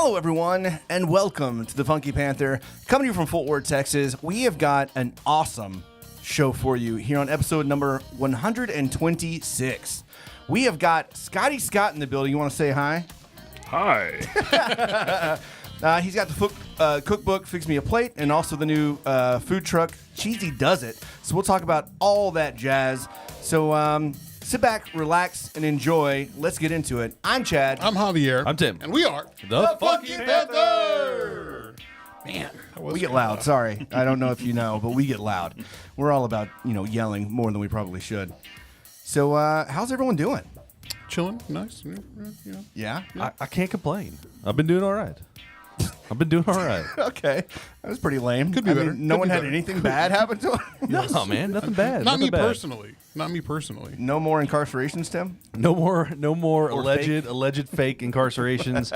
Hello, everyone, and welcome to the Funky Panther. Coming to you from Fort Worth, Texas, we have got an awesome show for you here on episode number 126. We have got Scotty Scott in the building. You want to say hi? Hi. He's got the cookbook, Fix Me a Plate, and also the new food truck, Cheezy Does It. So we'll talk about all that jazz. So sit back, relax, and enjoy. Let's get into it. I'm Chad. I'm Javier. I'm Tim. And we are The Funky Panther. Man, We get loud. Sorry. I don't know if you know, but we get loud. We're all about, yelling more than we probably should. So how's everyone doing? Chilling, nice. Yeah? I can't complain. I've been doing all right. Okay. That was pretty lame. Could be better. No Could one be had better. anything bad happen to him? No, man, nothing bad. Not me nothing bad. personally. Not me personally. No more incarcerations, Tim? No more fake? alleged fake incarcerations.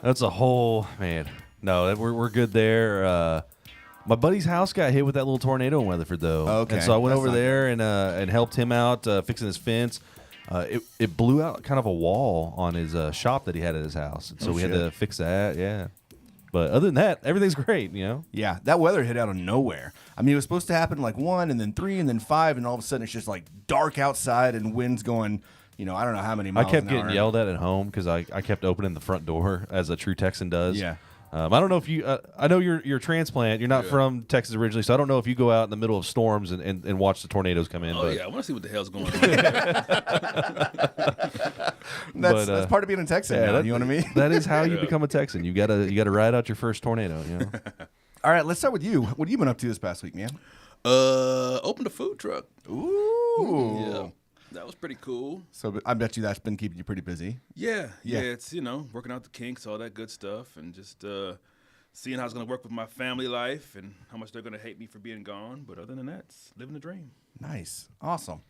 That's a whole man. No, we're good there. My buddy's house got hit with that little tornado in Weatherford, though. Okay. And so I went That's over not there and helped him out fixing his fence. It blew out kind of a wall on his shop that he had at his house, and so we had to fix that. Yeah. But other than that, everything's great, Yeah, that weather hit out of nowhere. I mean, it was supposed to happen like 1 and then 3 and then 5, and all of a sudden it's just like dark outside and winds going, I don't know how many miles I kept an getting hour. yelled at home because I kept opening the front door as a true Texan does. Yeah. I don't know if you. I know you're a transplant. You're not from Texas originally, so I don't know if you go out in the middle of storms and watch the tornadoes come in. Oh, but yeah. I want to see what the hell's going on. That's part of being a Texan now, you know what I mean? That is how you become a Texan. You gotta ride out your first tornado. All right, let's start with you. What have you been up to this past week, man? Opened a food truck. Ooh. Yeah. That was pretty cool. So I bet you that's been keeping you pretty busy. Yeah. It's, working out the kinks, all that good stuff, and just seeing how it's going to work with my family life and how much they're going to hate me for being gone. But other than that, it's living the dream. Nice. Awesome.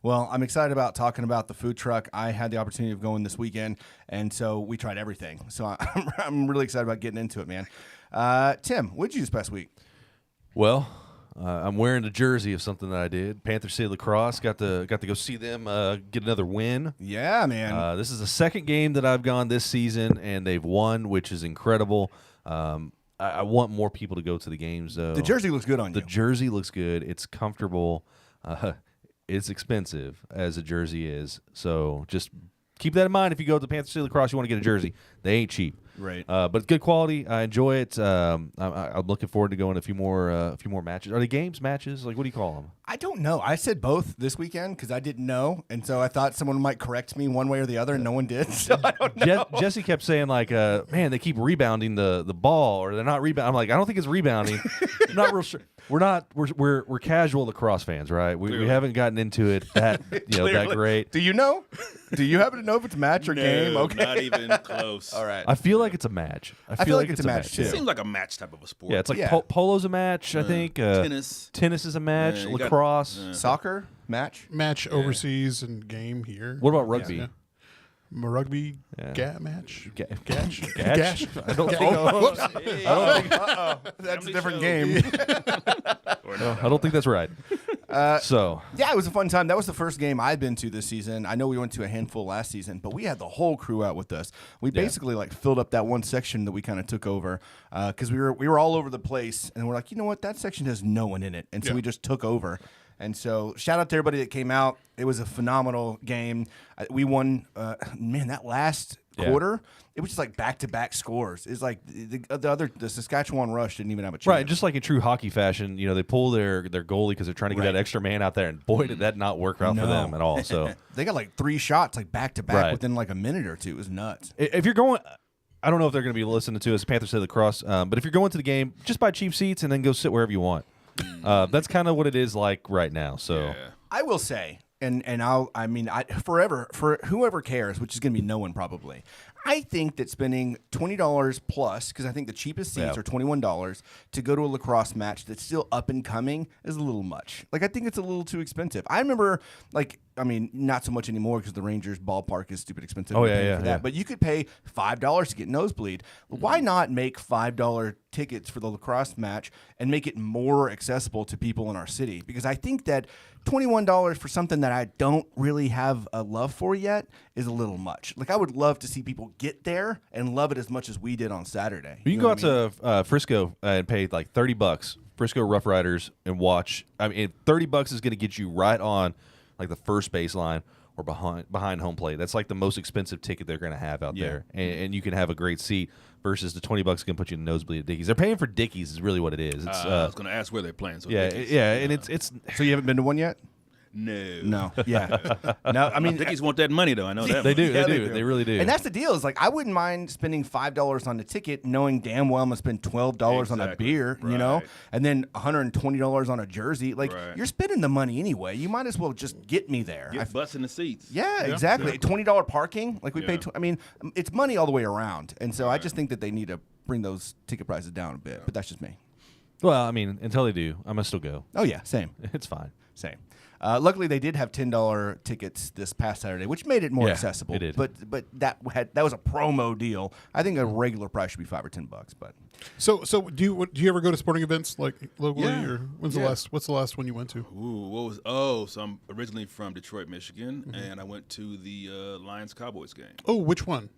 Well, I'm excited about talking about the food truck. I had the opportunity of going this weekend, and so we tried everything. So I'm really excited about getting into it, man. Tim, what did you do this past week? Well, I'm wearing a jersey of something that I did. Panther City Lacrosse got to go see them get another win. Yeah, man. This is the second game that I've gone this season, and they've won, which is incredible. I want more people to go to the games, though. The jersey looks good on you. The jersey looks good. It's comfortable. It's expensive, as a jersey is. So just keep that in mind. If you go to Panther City Lacrosse, you want to get a jersey. They ain't cheap. Right. But it's good quality. I enjoy it. I'm looking forward to going to a few more matches. Are they games, matches? Like, what do you call them? I don't know. I said both this weekend because I didn't know, and so I thought someone might correct me one way or the other, and no one did. So I don't know. Jesse kept saying like, "Man, they keep rebounding the ball, or they're not rebounding." I'm like, I don't think it's rebounding. I'm not real sure. We're casual lacrosse fans, right? We haven't gotten into it that that great. Do you know? Do you happen to know if it's match or game? Okay. Not even close. All right. I feel like it's a match. I feel like it's a match, too. It seems like a match type of a sport. Yeah, it's like polo's a match. I think tennis. Tennis is a match. Yeah, you got- lacrosse. Soccer match. Match overseas and game here. What about rugby? Yeah. Rugby match. Gash? Gash. I don't think. That's a different game. I don't think that's right. Yeah, it was a fun time. That was the first game I'd been to this season. I know we went to a handful last season, but we had the whole crew out with us. We basically filled up that one section that we kind of took over because we were all over the place, and we're like, you know what, that section has no one in it, and so we just took over. And so shout out to everybody that came out. It was a phenomenal game. We won. Man, that last quarter, it was just like back-to-back scores. It's like the Saskatchewan Rush didn't even have a chance. Right, just like in true hockey fashion, they pull their goalie because they're trying to get that extra man out there, and boy, did that not work out for them at all. So they got like 3 shots back-to-back within like a minute or two. It was nuts. If you're going, I don't know if they're going to be listening to us, Panther City Lacrosse, but if you're going to the game, just buy cheap seats and then go sit wherever you want. That's kind of what it is like right now. So I will say, and forever for whoever cares, which is going to be no one probably. I think that spending $20 plus, because I think the cheapest seats are $21 to go to a lacrosse match that's still up and coming is a little much. I think it's a little too expensive. I remember, not so much anymore because the Rangers ballpark is stupid expensive. Oh, for yeah. that. But you could pay $5 to get nosebleed. Why not make $5 tickets for the lacrosse match and make it more accessible to people in our city? Because I think that $21 for something that I don't really have a love for yet is a little much. I would love to see people get there and love it as much as we did on Saturday. You can go out to Frisco and pay like $30, Frisco Rough Riders, and watch. I mean, $30 is going to get you right on like the first baseline or behind home plate. That's like the most expensive ticket they're going to have out there, and you can have a great seat. Versus the $20 can put you in the nosebleed at Dickies. They're paying for Dickies is really what it is. It's, I was going to ask where they're playing. So and it's. So you haven't been to one yet? No. Yeah. No, I mean, Dickies want that money, though. I know that. They do. Yeah, They they do. do. They really do. And that's the deal. Is like I wouldn't mind spending $5 on the ticket, knowing damn well I'm gonna spend $12 on a Exactly. beer, you know, and then $120 on a jersey. Like you're spending the money anyway. You might as well just get me there. Get butts in the seats. Yeah, exactly. $20 parking, like we paid. I mean, it's money all the way around, and so I just think that they need to bring those ticket prices down a bit. But that's just me. Well, I mean, until they do, I'm gonna still go. Oh yeah, same. It's fine. Same. Luckily, they did have $10 tickets this past Saturday, which made it more accessible. It did. But that was a promo deal. I think a regular price should be $5 or $10. But So do you ever go to sporting events like locally, or what's the last one you went to? Ooh, so I'm originally from Detroit, Michigan, and I went to the Lions Cowboys game. Oh, which one?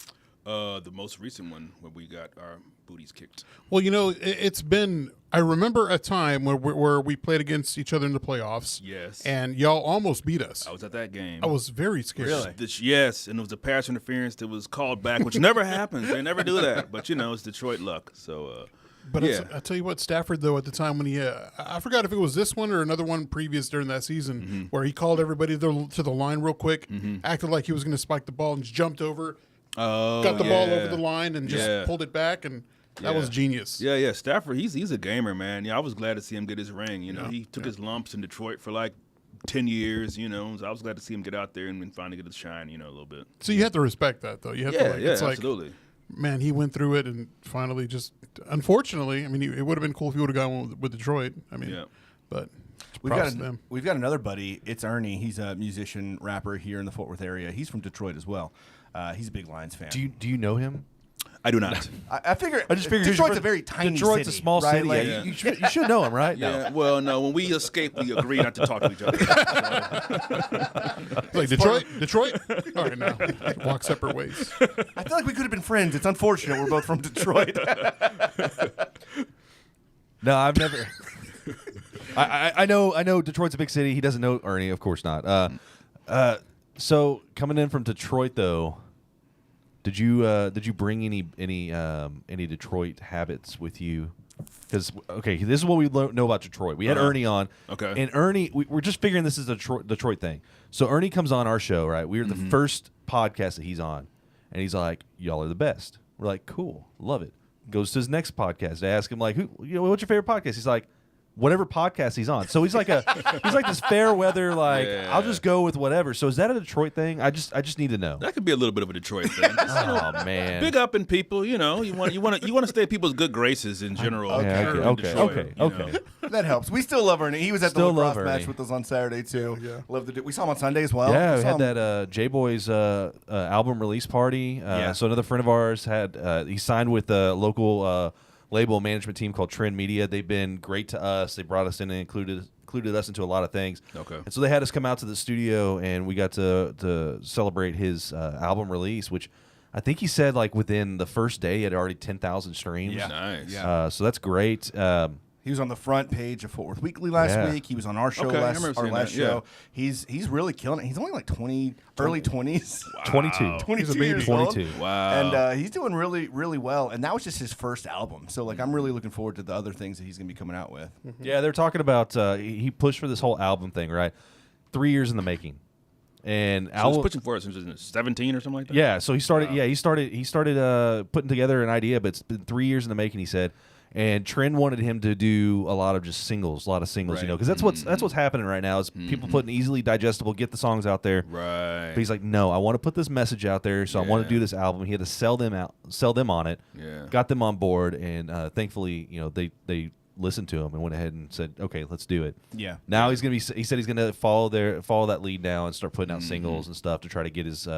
The most recent one where we got our booties kicked. Well, you know, it's been. I remember a time where we played against each other in the playoffs. Yes. And y'all almost beat us. I was at that game. I was very scared. Really? Yes, and it was a pass interference that was called back, which never happens. They never do that. But, it's Detroit luck. So, But I tell you what, Stafford, though, at the time when I forgot if it was this one or another one previous during that season, where he called everybody to the line real quick, acted like he was going to spike the ball and just jumped over, got the ball over the line and just pulled it back, and that was genius. Yeah. Stafford, he's a gamer, man. Yeah, I was glad to see him get his ring. He took his lumps in Detroit for like 10 years, so I was glad to see him get out there and finally get his shine, a little bit. So you have to respect that, though. You have to, it's absolutely. Like, man, he went through it and finally just, unfortunately, I mean, it would have been cool if he would have gone with Detroit. I mean, but we've got another buddy. It's Ernie. He's a musician, rapper here in the Fort Worth area. He's from Detroit as well. He's a big Lions fan. Do you know him? I do not. I figure Detroit's a very tiny Detroit's city. a small right? city. Like, Yeah. You should know him, right? Yeah. Well, no. When we escaped, we agreed not to talk to each other. like Detroit. All right, now walk separate ways. I feel like we could have been friends. It's unfortunate we're both from Detroit. No, I've never. I know Detroit's a big city. He doesn't know Ernie, of course not. So coming in from Detroit, though, did you bring any Detroit habits with you? Because this is what we know about Detroit. We had Ernie on, and Ernie, we're just figuring this is a Detroit thing. So Ernie comes on our show, right? We were the first podcast that he's on, and he's like, "Y'all are the best." We're like, "Cool, love it." Goes to his next podcast. I ask him like, what's your favorite podcast? He's like, whatever podcast he's on. So he's like this fair weather, like I'll just go with whatever. So is that a Detroit thing? I just need to know. That could be a little bit of a Detroit thing. Oh man, big up in people. You want to stay in people's good graces in general. Okay. That helps. We still love Ernie. He was at Still the love lacrosse match Ernie. with us on Saturday too. Yeah. Love we saw him on Sunday as well. Yeah, we had that J Boys album release party. So another friend of ours he signed with a local label management team called Trend Media. They've been great to us. They brought us in and included us into a lot of things. Okay. And so they had us come out to the studio, and we got to celebrate his album release, which I think he said like within the first day he had already 10,000 streams. Yeah. Nice. Yeah. So that's great. He was on the front page of Fort Worth Weekly last week. He was on our show I last remember seeing that, show. He's really killing it. He's only like 20, early 20s. Wow. 22. 22 He's a baby. years old. 22. Wow. And he's doing really, really well. And that was just his first album. So like I'm really looking forward to the other things that he's going to be coming out with. Yeah, they're talking about he pushed for this whole album thing, right? 3 years in the making. And So he's pushing for it since he was 17 or something like that? Yeah, so he started. Wow. Yeah, he started putting together an idea, but it's been 3 years in the making. He said, and Trend wanted him to do a lot of just singles, Right. because that's what's happening right now is people putting easily digestible, get the songs out there. Right. But he's like, no, I want to put this message out there, so I want to do this album. He had to sell them on it. Yeah. Got them on board, and thankfully, they listened to him and went ahead and said, okay, let's do it. Yeah. Now he said he's gonna follow that lead now and start putting out singles and stuff to try to get his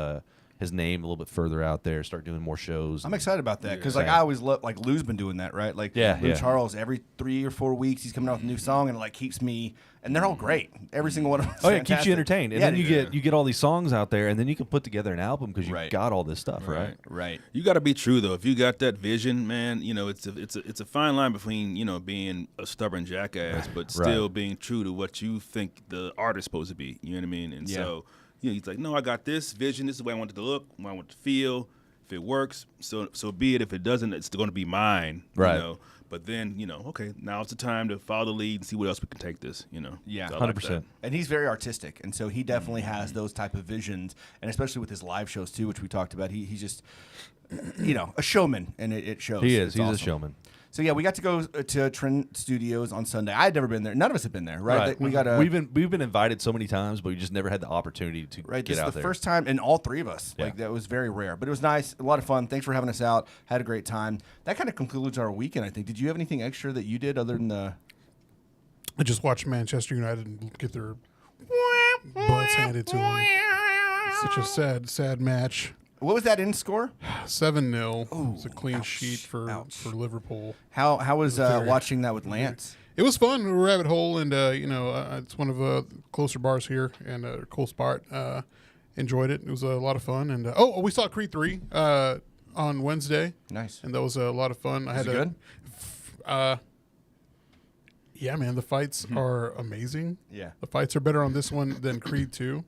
his name a little bit further out there, start doing more shows. I'm excited about that because like I always love like Lou's been doing that, right? Like Lou Charles, every 3 or 4 weeks he's coming out with a new song and it like keeps me, and they're all great. Every single one of them. Oh yeah, it keeps you entertained, and then you get all these songs out there, and then you can put together an album because you've got all this stuff, right? Right. You got to be true though. If you got that vision, man, you know it's a fine line between being a stubborn jackass, but still being true to what you think the art is supposed to be. You know what I mean? And so. He's like, no, I got this vision. This is the way I want it to look, the way I want it to feel. If it works, so be it. If it doesn't, it's going to be mine. Right. You know? But then, okay, now it's the time to follow the lead and see what else we can take this. Yeah, so 100%. And he's very artistic, and so he definitely has those type of visions, and especially with his live shows too, which we talked about. He's just, a showman, and it shows. He is. It's He's awesome. a showman. So yeah, we got to go to Trent Studios on Sunday. I had never been there. None of us have been there, right? We got we've been invited so many times, but we just never had the opportunity to get out there. This is the first time, and all 3 of us. Like that was very rare, but it was nice, a lot of fun. Thanks for having us out. Had a great time. That kind of concludes our weekend, I think. Did you have anything extra that you did other than the? I just watched Manchester United get their butts handed to them. Such a sad match. What was that end score? 7-0. It's a clean sheet for Liverpool. How was watching that with Lance? It was fun. We were Rabbit Hole, and it's one of the closer bars here, and a cool spot. Enjoyed it. It was a lot of fun. And we saw Creed 3 on Wednesday. Nice. And that was a lot of fun. Was it good? Yeah, man. The fights are amazing. Yeah. The fights are better on this one than Creed 2.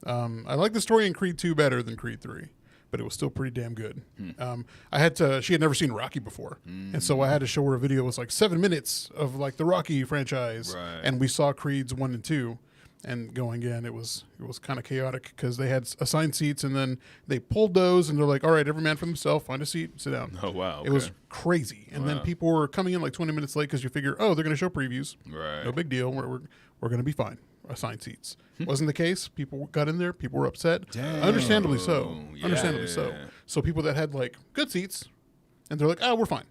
I like the story in Creed 2 better than Creed 3, but it was still pretty damn good. She had never seen Rocky before, and so I had to show her a video. It was like 7 minutes of like the Rocky franchise, and we saw Creed's 1 and 2, and going in, it was kind of chaotic because they had assigned seats, and then they pulled those, and they're like, all right, every man for himself, find a seat, sit down. Oh, wow. Okay. It was crazy, and then people were coming in like 20 minutes late because you figure, they're going to show previews. Right. No big deal. We're going to be fine. Assigned seats. Wasn't the case. People got in there. People were upset. Dang. Understandably so. Yeah. Understandably so. So people that had like good seats, and they're like, we're fine.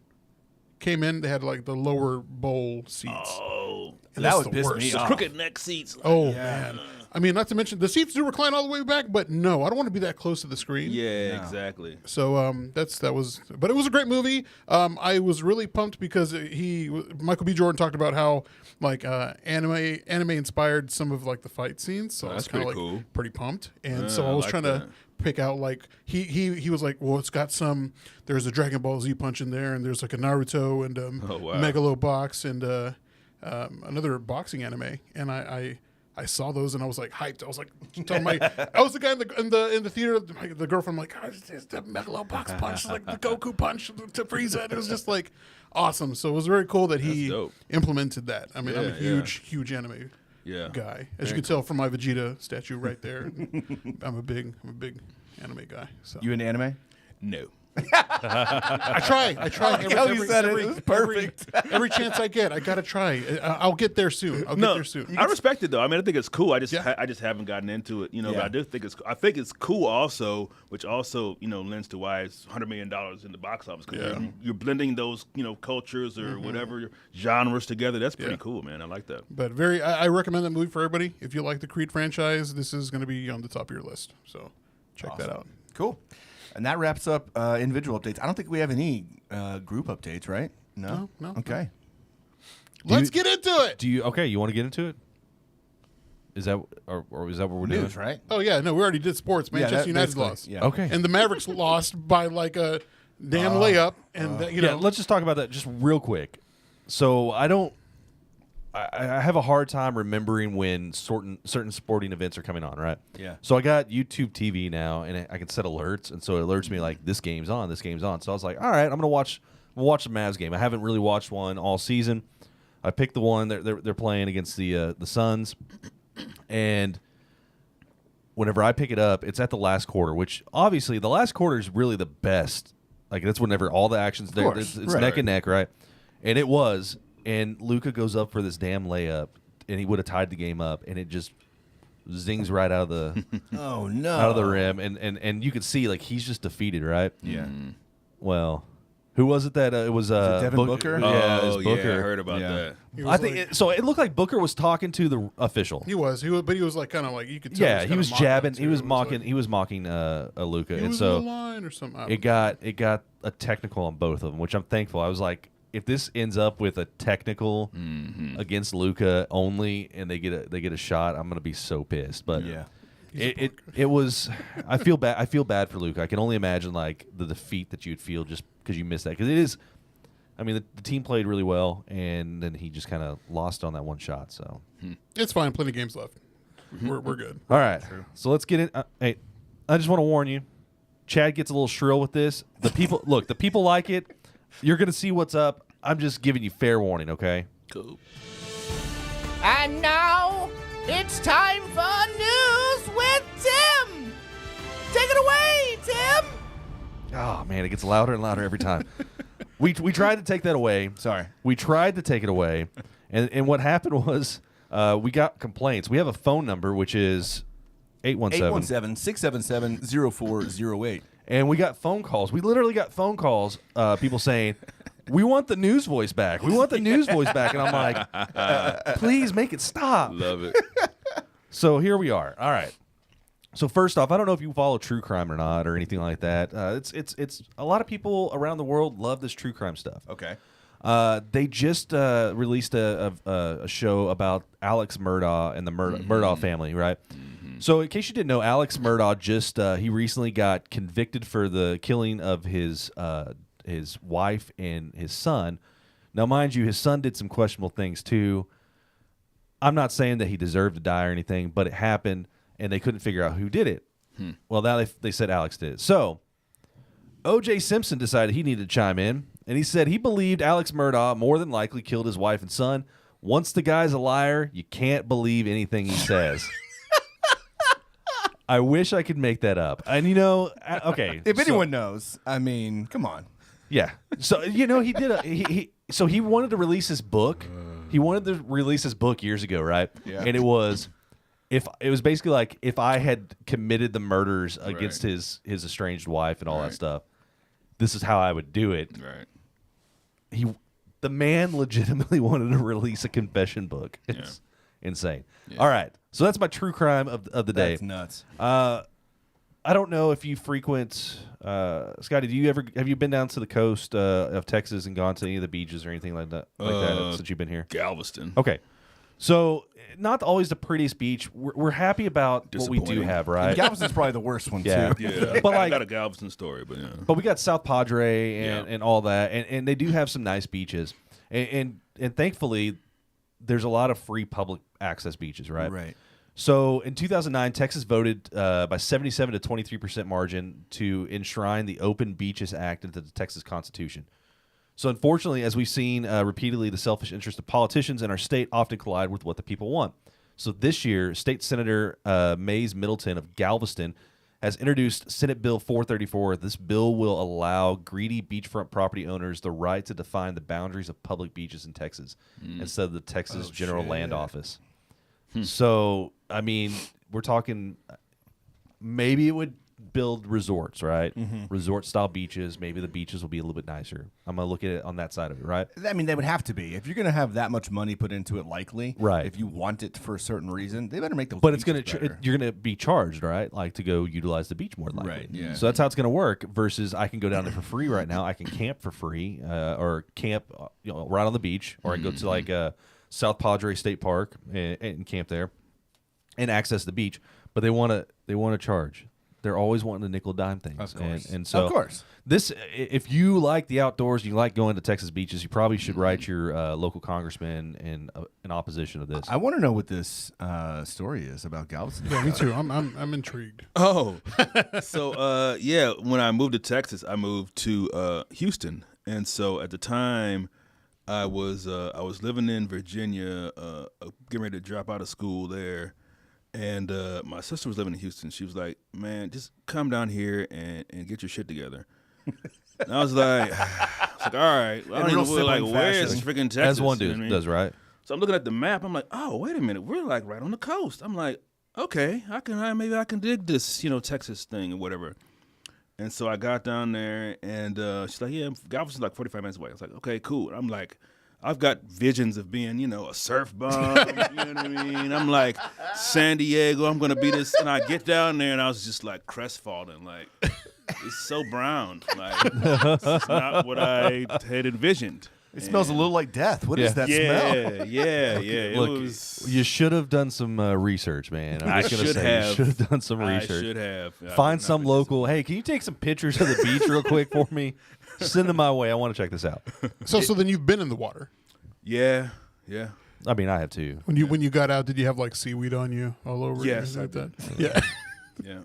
Came in, they had like the lower bowl seats. Oh, and that that's would the piss worst. me off. crooked neck seats. Oh, man. I mean, not to mention, the seats do recline all the way back, but no, I don't want to be that close to the screen. Yeah, exactly. So but it was a great movie. I was really pumped because Michael B. Jordan talked about how like anime inspired some of like the fight scenes. So I was kind of like cool. pretty pumped, and so I was trying to pick out like he was like, well, it's got there's a Dragon Ball Z punch in there, and there's like a Naruto and Megalobox and another boxing anime, and I saw those and I was like hyped. I was like, I was the guy in the theater. The girlfriend, like, it's the Megalobox punch, like the Goku punch to Frieza. And it was just like awesome. So it was very cool that he implemented that. I mean, I'm a huge anime guy, as you can tell from my Vegeta statue right there. I'm a big anime guy. So You into anime? No. I try. It was perfect. Every chance I get, I gotta try. I'll get there soon. I respect it though. I mean, I think it's cool. I just haven't gotten into it, But I do think I think it's cool also, which also lends to why it's $100 million in the box office because you're blending those cultures or whatever genres together. That's pretty cool, man. I like that. But I recommend that movie for everybody. If you like the Creed franchise, this is going to be on the top of your list. So check that out. Cool. And that wraps up individual updates. I don't think we have any group updates, right? No. Okay. Let's get into it. You want to get into it? Is that or is that what we're doing? News, right? Oh yeah, no, we already did sports. Manchester United basically, lost. Yeah. Okay. And the Mavericks lost by like a damn layup. And let's just talk about that just real quick. So I have a hard time remembering when certain sporting events are coming on, right? Yeah. So I got YouTube TV now, and I can set alerts, and so it alerts me like this game's on. So I was like, all right, I'm gonna watch the Mavs game. I haven't really watched one all season. I picked the one they're playing against the Suns, and whenever I pick it up, it's at the last quarter, which obviously the last quarter is really the best. Like that's whenever all the action's there. It's neck and neck, right? And it was. And Luka goes up for this damn layup, and he would have tied the game up, and it just zings right out of the out of the rim, and you could see like he's just defeated, right? Yeah. Well, Who was it that it was? Devin Booker? Yeah, it Oh, was Booker. yeah, I heard about that. I think so. It looked like Booker was talking to the official. He was, but he was like kind of like you could tell. Yeah, he was jabbing. He was mocking. Like, He was mocking Luka, and was so in the line or something. it got a technical on both of them, which I'm thankful. I was like, if this ends up with a technical against Luka only, and they get a shot, I'm gonna be so pissed. But Yeah. it was. I feel bad. I feel bad for Luka. I can only imagine like the defeat that you'd feel just because you missed that. Because it is. I mean, the team played really well, and then he just kind of lost on that one shot. So It's fine. Plenty of games left. We're good. all right, so let's get in. Hey, I just want to warn you, Chad gets a little shrill with this. The people look. The people like it. You're gonna see what's up. I'm just giving you fair warning, okay? Cool. And now it's time for news with Tim. Take it away, Tim. Oh man, it gets louder and louder every time. We tried to take that away. Sorry. We tried to take it away, and what happened was we got complaints. We have a phone number which is 817. 817-677-0408. And we got phone calls. We literally got phone calls, people saying, we want the news voice back. We want the news voice back. And I'm like, please make it stop. Love it. So here we are. All right. So first off, I don't know if you follow true crime or not or anything like that. It's a lot of people around the world love this true crime stuff. Okay. They just released a show about Alex Murdaugh and the Murdaugh family, right? So in case you didn't know, Alex Murdaugh just he recently got convicted for the killing of his wife and his son. Now, mind you, his son did some questionable things too. I'm not saying that he deserved to die or anything, but it happened, and they couldn't figure out who did it. Well, now they said Alex did it. So O.J. Simpson decided he needed to chime in, and he said he believed Alex Murdaugh more than likely killed his wife and son. Once the guy's a liar, you can't believe anything he says. I wish I could make that up. And, okay. If anyone knows, I mean, come on. Yeah. So, he did so he wanted to release his book. He wanted to release his book years ago, right? Yeah. And it was basically like if I had committed the murders against his estranged wife and all that stuff, this is how I would do it. Right. The man legitimately wanted to release a confession book. It's insane. Yeah. All right. So that's my true crime of the day. That's nuts. I don't know if you frequent Scotty. Have you been down to the coast of Texas and gone to any of the beaches or anything like that since you've been here? Galveston. Okay, so not always the prettiest beach. We're happy about what we do have, right? And Galveston's probably the worst one Yeah. too. Yeah, But I like- got a Galveston story, but yeah. But we got South Padre and, Yeah. and all that, and they do have some nice beaches, and thankfully there's a lot of free public access beaches, right? Right. So in 2009, Texas voted by 77 to 23% margin to enshrine the Open Beaches Act into the Texas Constitution. So unfortunately, as we've seen repeatedly, the selfish interests of politicians in our state often collide with what the people want. So this year, State Senator Mays Middleton of Galveston has introduced Senate Bill 434. This bill will allow greedy beachfront property owners the right to define the boundaries of public beaches in Texas instead of the Texas General Land Office. So, I mean, we're talking maybe it would build resorts, right? Resort-style beaches. Maybe the beaches will be a little bit nicer. I'm going to look at it on that side of it, right? I mean, they would have to be. If you're going to have that much money put into it, likely, Right. if you want it for a certain reason, they better make those But it's beaches going to better. you're going to be charged, right? Like to go utilize the beach more than likely. Right, yeah. So that's how it's going to work versus I can go down there for free right now. I can camp for free or camp right on the beach, or I can go to like South Padre State Park and camp there and access the beach, but they want to charge. They're always wanting to nickel dime things. Of course. And so Of course. this, if you like the outdoors, you like going to Texas beaches, you probably should write your local congressman in opposition of this. I want to know what this story is about Galveston. Yeah, me too. I'm intrigued. Oh, so when I moved to Texas, I moved to Houston, and so at the time, I was living in Virginia, getting ready to drop out of school there, and my sister was living in Houston. She was like, "Man, just come down here and get your shit together." And I was like, "All right, well, I don't real even know, like sibling where's fashion. freaking Texas?" As one you know dude what I mean? does, right? So I'm looking at the map. I'm like, "Oh, wait a minute, we're like right on the coast." I'm like, "Okay, maybe I can dig this, Texas thing or whatever." And so I got down there, and she's like, yeah, Galveston's like 45 minutes away. I was like, okay, cool. And I'm like, I've got visions of being, a surf bum. You know what I mean? I'm like, San Diego, I'm going to be this. And I get down there, and I was just like crestfallen. Like, it's so brown. Like, it's not what I had envisioned. It smells a little like death. What is that smell? Yeah. Look, you should have done some research, man. I'm just gonna say you should have done some research. I should have. Find some local. Hey, can you take some pictures of the beach real quick for me? Send them my way. I want to check this out. So then you've been in the water. Yeah. I mean, I have too. When you got out, did you have like seaweed on you all over? Yes, like I did. that. Yeah. Yeah.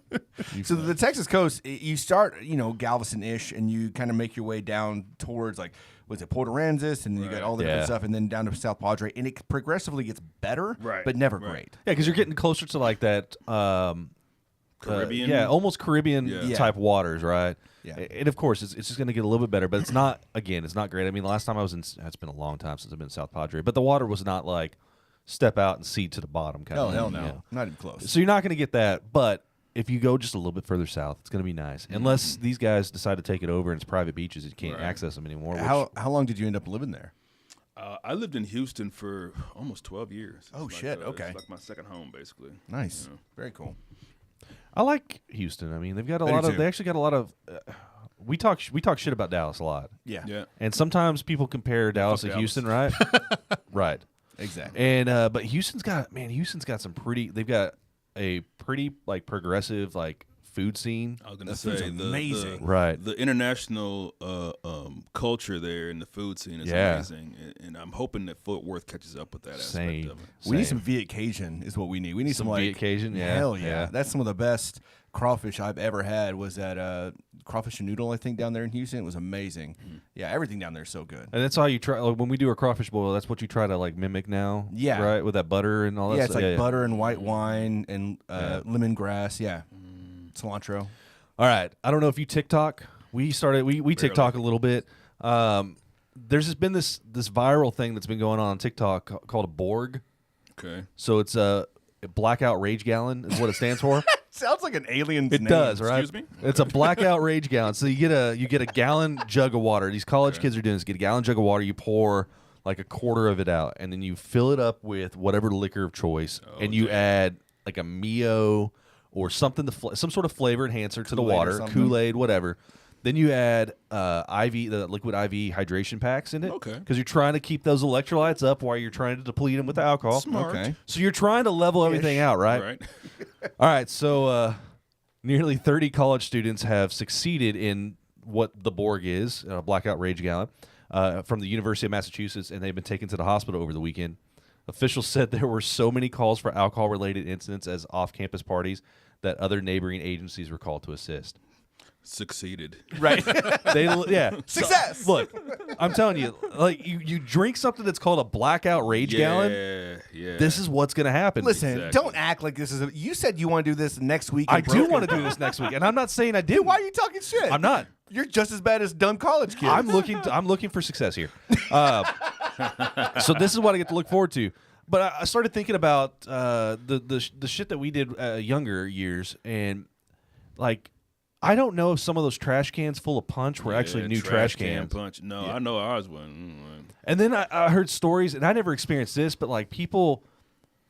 So the Texas coast, you start, Galveston-ish, and you kind of make your way down towards was it Port Aransas, and you got all the different stuff, and then down to South Padre, and it progressively gets better, but never great. Yeah, because you're getting closer to like that Caribbean, almost Caribbean type waters, right? Yeah, and of course it's just going to get a little bit better, but it's not. Again, it's not great. I mean, the last time I was in, it's been a long time since I've been in South Padre, but the water was not like step out and see to the bottom kind of. Hell no, not even close. So you're not going to get that, but if you go just a little bit further south, it's going to be nice. Unless these guys decide to take it over and it's private beaches, you can't access them anymore. How long did you end up living there? I lived in Houston for almost 12 years. Oh, shit. Okay. It's like my second home, basically. Nice. Very cool. I like Houston. I mean, they've got a lot of. They actually got a lot of. We talk shit about Dallas a lot. Yeah. And sometimes people compare Dallas to Houston, right? Right. Exactly. And but Houston's got some pretty. They've got a pretty progressive food scene. I was gonna say amazing. Right. The international culture there in the food scene is amazing, and I'm hoping that Fort Worth catches up with that aspect of it. We need some Viet Cajun is what we need. We need some Viet Cajun. Yeah. Hell yeah. That's some of the best crawfish I've ever had. Was at Crawfish and Noodle, I think, down there in Houston. It was amazing. Yeah, everything down there is so good. And that's how you try. When we do a crawfish boil, that's what you try to mimic now. Yeah. Right, with that butter and all that. Yeah, it's like butter and white wine and lemongrass. Yeah. Cilantro. All right. I don't know if you TikTok. We TikTok a little bit. There's just been this viral thing that's been going on TikTok called a Borg. Okay. So it's a blackout rage gallon is what it stands for. Sounds like an alien's name. It does, right? Excuse me? It's a blackout rage gallon. So you get a gallon jug of water. These college kids are doing this. Get a gallon jug of water. You pour like a quarter of it out, and then you fill it up with whatever liquor of choice, and you add like a Mio or something some sort of flavor enhancer to the water, Kool-Aid, whatever. Then you add the liquid IV hydration packs in it. Okay. Because you're trying to keep those electrolytes up while you're trying to deplete them with the alcohol. Smart. Okay. So you're trying to level everything out, right? Right. All right. So nearly 30 college students have succeeded in what the Borg is, a blackout rage gallon, from the University of Massachusetts, and they've been taken to the hospital over the weekend. Officials said there were so many calls for alcohol-related incidents as off-campus parties that other neighboring agencies were called to assist. Succeeded. Right. Success. So, look, I'm telling you, you drink something that's called a blackout rage gallon. Yeah. This is what's going to happen. Listen, don't act like this is. You said you want to do this next week. I do want to do this next week, and I'm not saying I did. Why are you talking shit? I'm not. You're just as bad as dumb college kids. I'm looking for success here. So this is what I get to look forward to. But I started thinking about the shit that we did younger years, and I don't know if some of those trash cans full of punch were actually new trash cans. Punch. No, I know ours wasn't. And then I heard stories, and I never experienced this, but people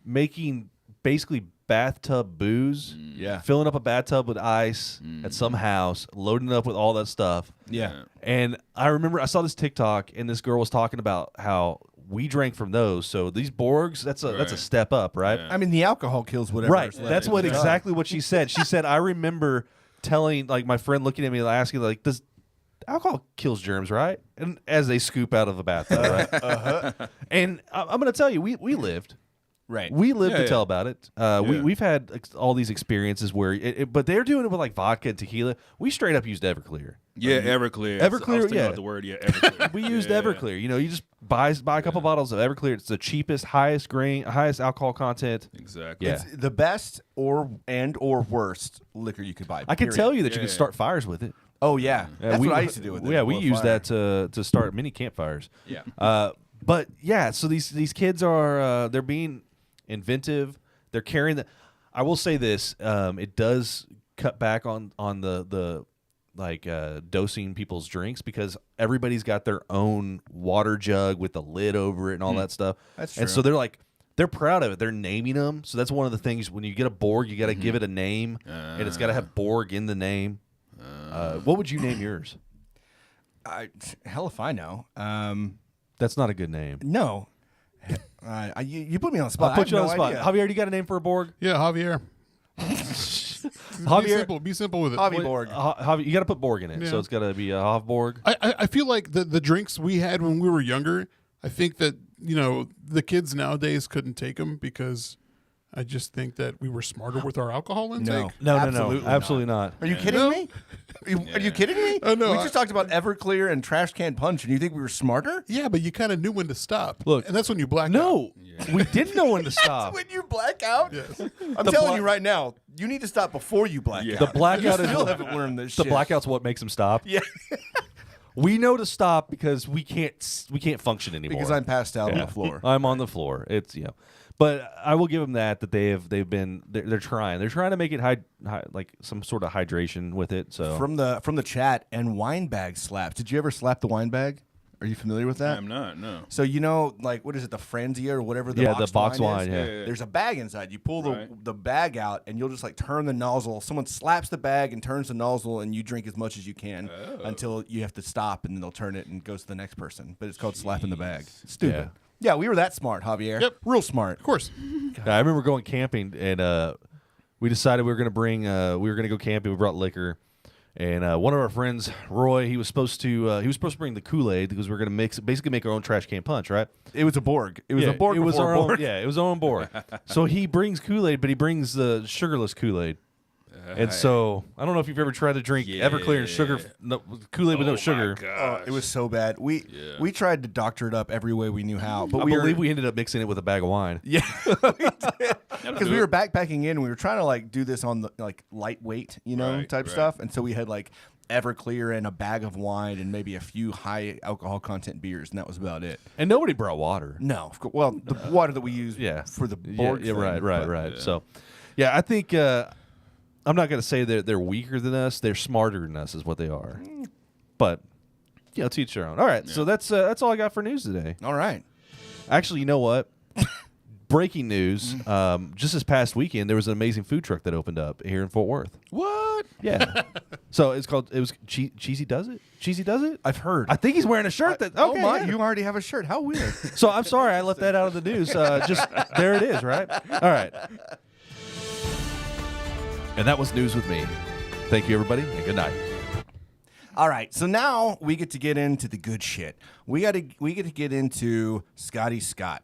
making basically bathtub booze, filling up a bathtub with ice at some house, loading it up with all that stuff. Yeah. And I remember I saw this TikTok, and this girl was talking about how we drank from those. So these Borgs, that's a step up, right? I mean, the alcohol kills whatever. Right. That's exactly what she said. She said, I remember telling my friend looking at me asking does alcohol kills germs, right? And as they scoop out of the bathtub, right? And I'm going to tell you, we lived. Right. We lived to tell about it. We've had all these experiences where but they're doing it with vodka and tequila. We straight up used Everclear. Yeah, Everclear. Everclear, I was thinking about the word, Everclear. We used Everclear. You just buy a couple bottles of Everclear. It's the cheapest, highest alcohol content. Exactly. Yeah. It's the best or worst liquor you could buy. I can tell you that you could start fires with it. Oh yeah, that's what I used to do with it. Yeah, we used that to start mini campfires. Yeah. But yeah, so these kids are they're being inventive. They're carrying the. I will say this: it does cut back on the dosing people's drinks because everybody's got their own water jug with the lid over it and all that stuff. That's true. And so they're proud of it. They're naming them. So that's one of the things when you get a Borg, you got to give it a name, and it's got to have Borg in the name. What would you name yours? Hell if I know. That's not a good name. No. You put me on the spot. I'll put you I on have the no spot. idea. Javier, you got a name for a Borg? Yeah, Javier. Javier, Be simple with it. Javi Borg. Javier, you got to put Borg in it, Yeah. so it's got to be a Havborg. I feel like the drinks we had when we were younger, I think that, the kids nowadays couldn't take them because I just think that we were smarter with our alcohol intake. No, Absolutely not. Are you kidding me? Are you kidding me? Oh, no, We just talked about Everclear and Trash Can Punch, and you think we were smarter? Yeah, but you kind of knew when to stop. Look, and that's when you blacked out. No, we didn't know when to stop. When you black out? Yes. I'm telling you right now, you need to stop before you black out. The blackout You is still haven't learned this the shit. blackout's what makes them stop. Yeah. We know to stop because we can't function anymore. Because I'm passed out on the floor. I'm on the floor. It's but I will give them that they're trying. They're trying to make it like some sort of hydration with it. So From the chat, and wine bag slaps. Did you ever slap the wine bag? Are you familiar with that? I'm not. No. So like what is it, the Franzia or whatever the box wine. is? Yeah. There's a bag inside. You pull Right. the bag out, and you'll just like turn the nozzle. Someone slaps the bag and turns the nozzle, and you drink as much as you can until you have to stop, and then they'll turn it and goes to the next person. But it's called slapping the bag. Stupid. Yeah, we were that smart, Javier. Yep. Real smart. Of course. I remember going camping and we decided we were going to go camping. We brought liquor. And one of our friends, Roy, he was supposed to bring the Kool-Aid because we were going to basically make our own trash can punch, right? It was a Borg. It was a Borg. It was before our a Borg. own. Yeah, it was our own Borg. So he brings Kool-Aid, but he brings the sugarless Kool-Aid. And so I don't know if you've ever tried to drink Everclear and sugar Kool-Aid with no sugar. Oh, it was so bad. We tried to doctor it up every way we knew how, but I believe we ended up mixing it with a bag of wine. Yeah, because we were backpacking in. We were trying to like do this on the like lightweight, type stuff, and so we had like Everclear and a bag of wine and maybe a few high alcohol content beers, and that was about it. And nobody brought water. No, of course. Well, the water that we use for the board. Yeah, thing, right. Yeah. So, I think I'm not going to say that they're weaker than us. They're smarter than us, is what they are. But to each their own. All right, so that's all I got for news today. All right. Actually, you know what? Breaking news. Just this past weekend, there was an amazing food truck that opened up here in Fort Worth. What? Yeah. So it was Cheezy Does It? Cheezy Does It? I've heard. I think he's wearing a shirt that. Oh Okay, my! yeah. You already have a shirt. How weird. So I'm sorry I left that out of the news. Just there it is, right? All right. And that was news with me. Thank you, everybody, and good night. All right, so now we get to get into the good shit. We get to get into Scotty Scott.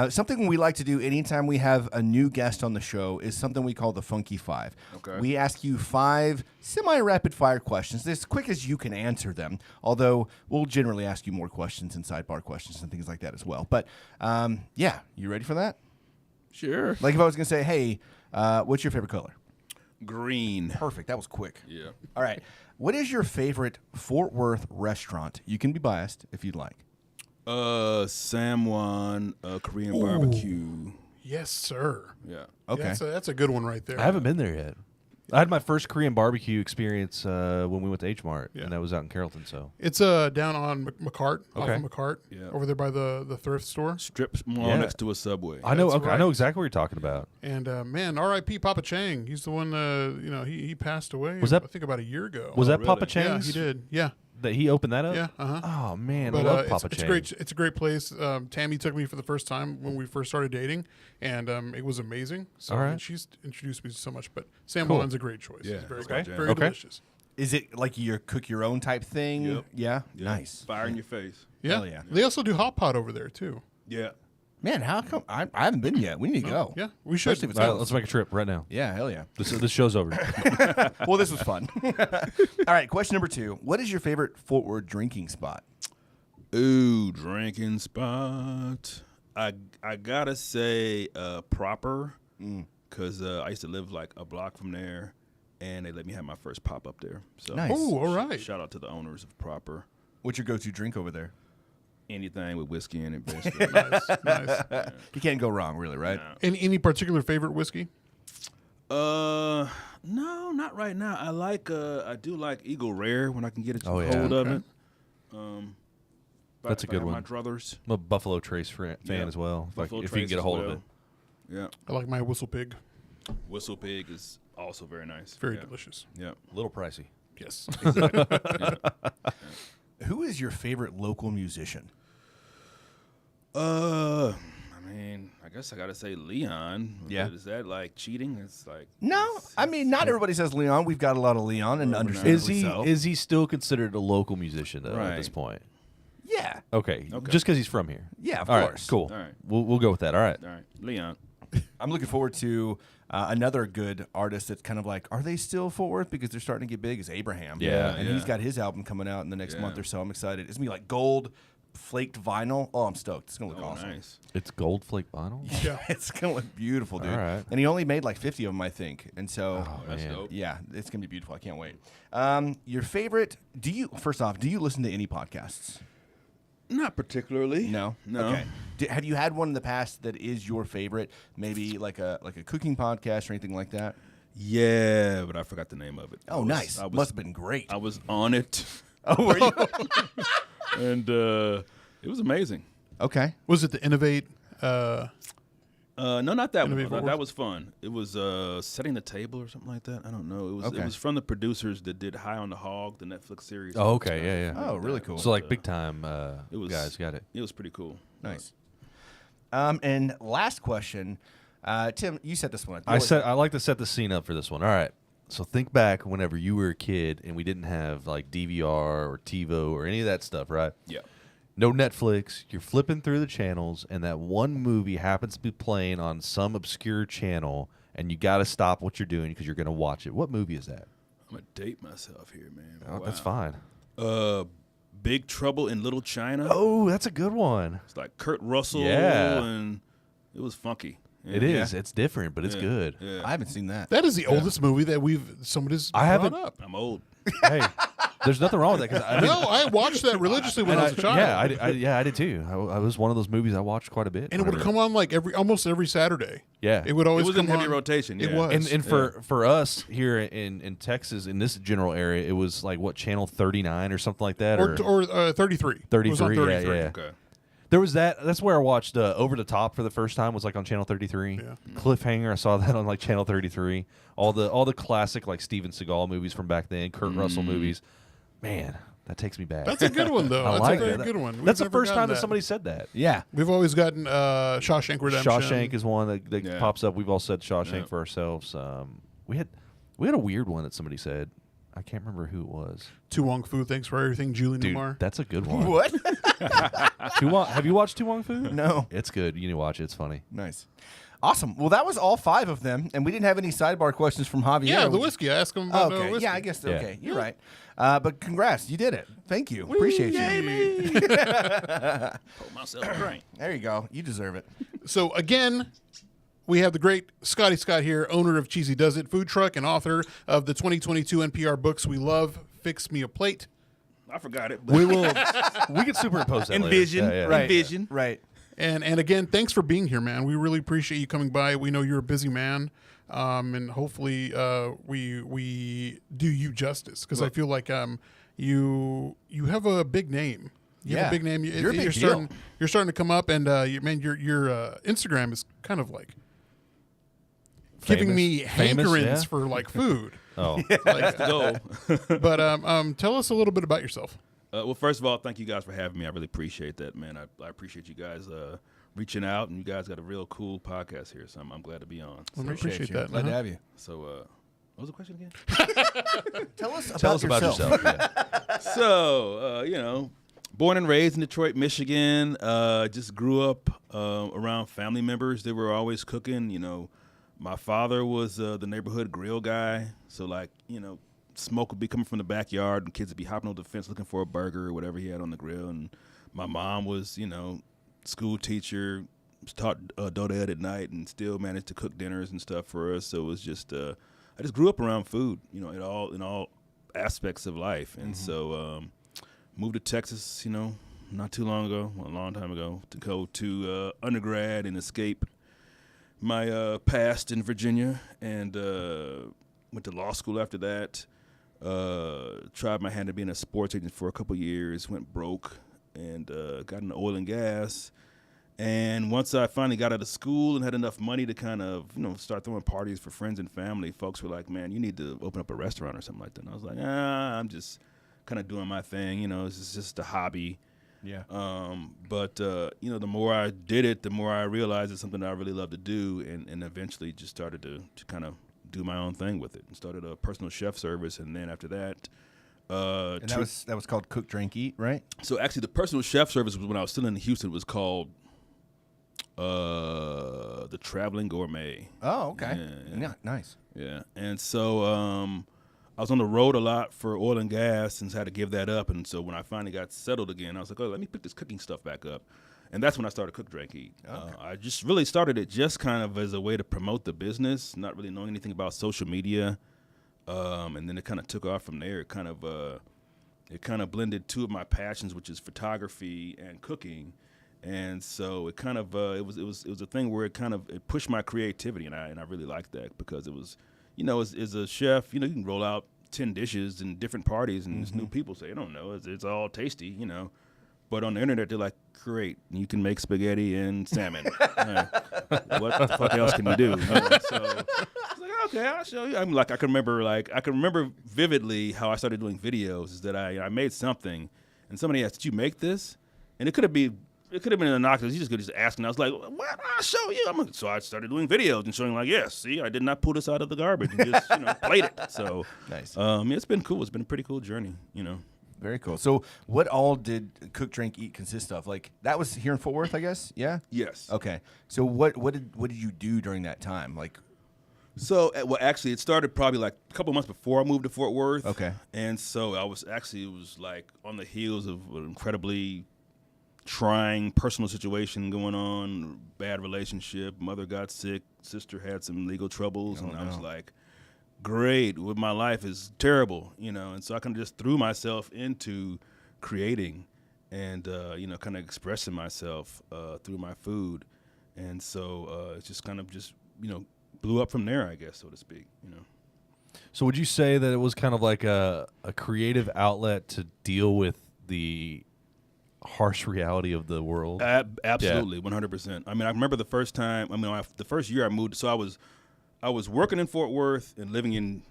Something we like to do anytime we have a new guest on the show is something we call the Funky Five. Okay. We ask you 5 semi-rapid fire questions, as quick as you can answer them, although we'll generally ask you more questions and sidebar questions and things like that as well. But, you ready for that? Sure. Like if I was going to say, hey, what's your favorite color? Green. Perfect. That was quick. Yeah. All right. What is your favorite Fort Worth restaurant? You can be biased if you'd like. San Juan Korean barbecue. Yes, sir. Yeah. Okay. Yeah, that's a good one right there. I haven't been there yet. I had my first Korean barbecue experience when we went to H Mart, Yeah. and that was out in Carrollton. So It's down on McCart, off Okay. of McCart, Yeah. over there by the thrift store. Strip mall Yeah. next to a Subway. I know. That's Okay, I right. know exactly what you're talking about. And man, R.I.P. Papa Chang. He's the one. He passed away. Was that- I think about a year ago? Was that really? Papa Yeah, Chang's? he did. Yeah, That he opened that up? yeah. Oh man, But I love it's, Papa it's Chang's. great. It's a great place. Tammy took me for the first time when we first started dating, and it was amazing. So All right. she's introduced me to so much. But Sam Cool. Juan's a great choice. Yeah, It's very okay. good. Very Okay. delicious. Is it like you cook your own type thing? Yep. Yeah? Yeah. Nice. Fire in your face. Yeah. Hell yeah. They also do hot pot over there too. Yeah. Man, how come I haven't been yet? We need to go. Yeah, we should. Especially if it's All right, close. let's make a trip right now. Yeah, hell yeah. This show's over. Well, this was fun. All right, question number 2. What is your favorite Fort Worth drinking spot? Ooh, drinking spot. I gotta say Proper, because I used to live like a block from there, and they let me have my first pop up there. So Nice. Oh, all right. shout out to the owners of Proper. What's your go-to drink over there? Anything with whiskey in it, basically. Nice. You can't go wrong, really, right? No. Any particular favorite whiskey? No, not right now. I do like Eagle Rare when I can get a hold yeah. of it. That's a good one. My druthers. I'm a Buffalo Trace fan as well. If you can get a hold of it. Yeah. I like my Whistle Pig. Whistle Pig is also very nice. Very delicious. Yeah. A little pricey. Yes. Who is your favorite local musician? I mean, I guess I gotta say Leon. Yeah. Is that like cheating? It's like No, I mean not everybody says Leon. We've got a lot of Leon, and understandably so. Is he still considered a local musician though, at this Right. point? Yeah. Okay. Just because he's from here. Yeah, of All right, course. cool. All right. We'll go with that. All right. All right, Leon. I'm looking forward to another good artist that's kind of like, are they still Fort Worth because they're starting to get big? Is Abraham? Yeah. and he's got his album coming out in the next month or so. I'm excited. It's gonna be like gold flaked vinyl. Oh, I'm stoked. It's gonna look awesome. Nice. It's gold flake vinyl. Yeah. It's gonna look beautiful, dude. All right. And he only made like 50 of them, I think. And so, That's Man. dope. yeah, it's gonna be beautiful. I can't wait. Your favorite? First off, do you listen to any podcasts? Not particularly. No. No. Okay. Have you had one in the past that is your favorite? Maybe like a cooking podcast or anything like that? Yeah, but I forgot the name of it. Oh, nice. Must have been great. I was on it. Oh, were you? And it was amazing. Okay. Was it the Innovate? No, not that Innovate one. Fort That Worth? was fun. It was setting the table or something like that. I don't know. It Okay. was from the producers that did High on the Hog, the Netflix series. Oh, okay. Yeah. Oh, really cool. So like big time It was guys got it. It was pretty cool. Nice. And last question, Tim, you said this one. I like to set the scene up for this one. All right. So think back whenever you were a kid and we didn't have like DVR or TiVo or any of that stuff, right? Yeah. No Netflix. You're flipping through the channels, and that one movie happens to be playing on some obscure channel, and you got to stop what you're doing because you're going to watch it. What movie is that? I'm gonna date myself here, man. Oh, that's fine. Big Trouble in Little China. Oh, that's a good one. It's like Kurt Russell. Yeah. And it was funky. Yeah. It is. It's different, but it's Yeah. good. Yeah. I haven't seen that. That is the oldest movie that somebody's I brought haven't- up. I'm old. Hey, there's nothing wrong with that because I mean, No, I watched that religiously when I was a child. I did too. I was one of those movies I watched quite a bit. And it would come on like almost every Saturday. Yeah. It would always It was come in heavy on. rotation. It yeah. was. And for us here in Texas, in this general area, it was like what, channel 39 or something like that, Or 33. It was on 33. Yeah, 33. yeah. Okay. There was that. That's where I watched Over the Top for the first time. Was like on channel 33. Yeah. Cliffhanger. I saw that on like channel 33. All the classic like Steven Seagal movies from back then, Kurt Russell movies. Man, that takes me back. That's a good one, though. I That's like a very that. good one. We've That's the never first gotten time that somebody said that. Yeah. We've always gotten Shawshank Redemption. Shawshank is one that Yeah. pops up. We've all said Shawshank Yeah. for ourselves. We had a weird one that somebody said. I can't remember who it was. Tu Wong Fu, thanks for everything, Julie Dude, Newmar. that's a good one. What? Have you watched Tu Wong Fu? No. It's good. You need to watch it. It's funny. Nice. Awesome. Well, that was all 5 of them, and we didn't have any sidebar questions from Javier. Yeah, the whiskey. I asked him about Okay. whiskey. Yeah, I guess. Yeah. Okay. You're right. But congrats. You did it. Thank you. Appreciate you. Pull myself a drink. There you go. You deserve it. So again, we have the great Scotty Scott here, owner of Cheezy Does It food truck and author of the 2022 NPR books we love, Fix Me a Plate. I forgot it. We can superimpose that Envision. later. Yeah, yeah. Right. Envision. Right. And again, thanks for being here, man. We really appreciate you coming by. We know you're a busy man, and hopefully we do you justice because I feel like you have a big name. You have Yeah. a big name. You're a big starting. deal. You're starting to come up, and your Instagram is kind of like giving me Famous, hankerings yeah. for like food. Oh, Like, Go. but tell us a little bit about yourself. Well, first of all, thank you guys for having me. I really appreciate that, man. I appreciate you guys reaching out, and you guys got a real cool podcast here, so I'm glad to be on. I appreciate you. that. Glad to have you. So, what was the question again? Tell us about yourself. Yeah. So, born and raised in Detroit, Michigan. Just grew up around family members that were always cooking. My father was the neighborhood grill guy, so smoke would be coming from the backyard, and kids would be hopping over the fence looking for a burger or whatever he had on the grill. And my mom was, school teacher, taught adult ed at night, and still managed to cook dinners and stuff for us. So it was just, I just grew up around food, in all aspects of life. And so moved to Texas, not too long ago, a long time ago, to go to undergrad and escape my past in Virginia and went to law school after that. Tried my hand at being a sports agent for a couple years, went broke, and got into oil and gas. And once I finally got out of school and had enough money to kind of, start throwing parties for friends and family, folks were like, man, you need to open up a restaurant or something like that. And I was like, I'm just kind of doing my thing. It's just a hobby. Yeah. But the more I did it, the more I realized it's something that I really love to do, and eventually just started to kind of do my own thing with it, and started a personal chef service. And then after that, and that was called Cook, Drink, Eat, right? So actually, the personal chef service was when I was still in Houston. It was called the Traveling Gourmet. Oh, okay. Yeah. Nice. Yeah, and so I was on the road a lot for oil and gas, and had to give that up. And so when I finally got settled again, I was like, oh, let me pick this cooking stuff back up. And that's when I started Cook, Drink, Eat. Okay. I just really started it just kind of as a way to promote the business, not really knowing anything about social media. And then it kind of took off from there. It kind of blended two of my passions, which is photography and cooking. And so it kind of it was a thing where it pushed my creativity, and I really liked that, because it was, as a chef, you can roll out 10 dishes in different parties, and there's new people say, I don't know, it's all tasty, But on the internet, they're like, great, you can make spaghetti and salmon. What the fuck else can you do? So I was like, okay, I'll show you. I can remember vividly how I started doing videos. Is that I made something, and somebody asked, did you make this? And it could have been innocuous. You just could ask, and I was like, what? I'll show you. So I started doing videos and showing, like, yes, see, I did not pull this out of the garbage and just played it. So nice. It's been cool. It's been a pretty cool journey. Very cool. So what all did Cook, Drink, Eat consist of? Like, that was here in Fort Worth, I guess? Yeah? Yes. Okay. So what did you do during that time? Like, so, well, actually, it started probably like a couple months before I moved to Fort Worth. Okay. And so it was like on the heels of an incredibly trying personal situation going on, bad relationship, mother got sick, sister had some legal troubles, and I was like, great, what my life is terrible, and so I kind of just threw myself into creating and, kind of expressing myself through my food. And so it's just kind of blew up from there, I guess, so to speak, So would you say that it was kind of like a creative outlet to deal with the harsh reality of the world? Absolutely, 100%. I mean, I remember the first time, the first year I moved, so I was working in Fort Worth and living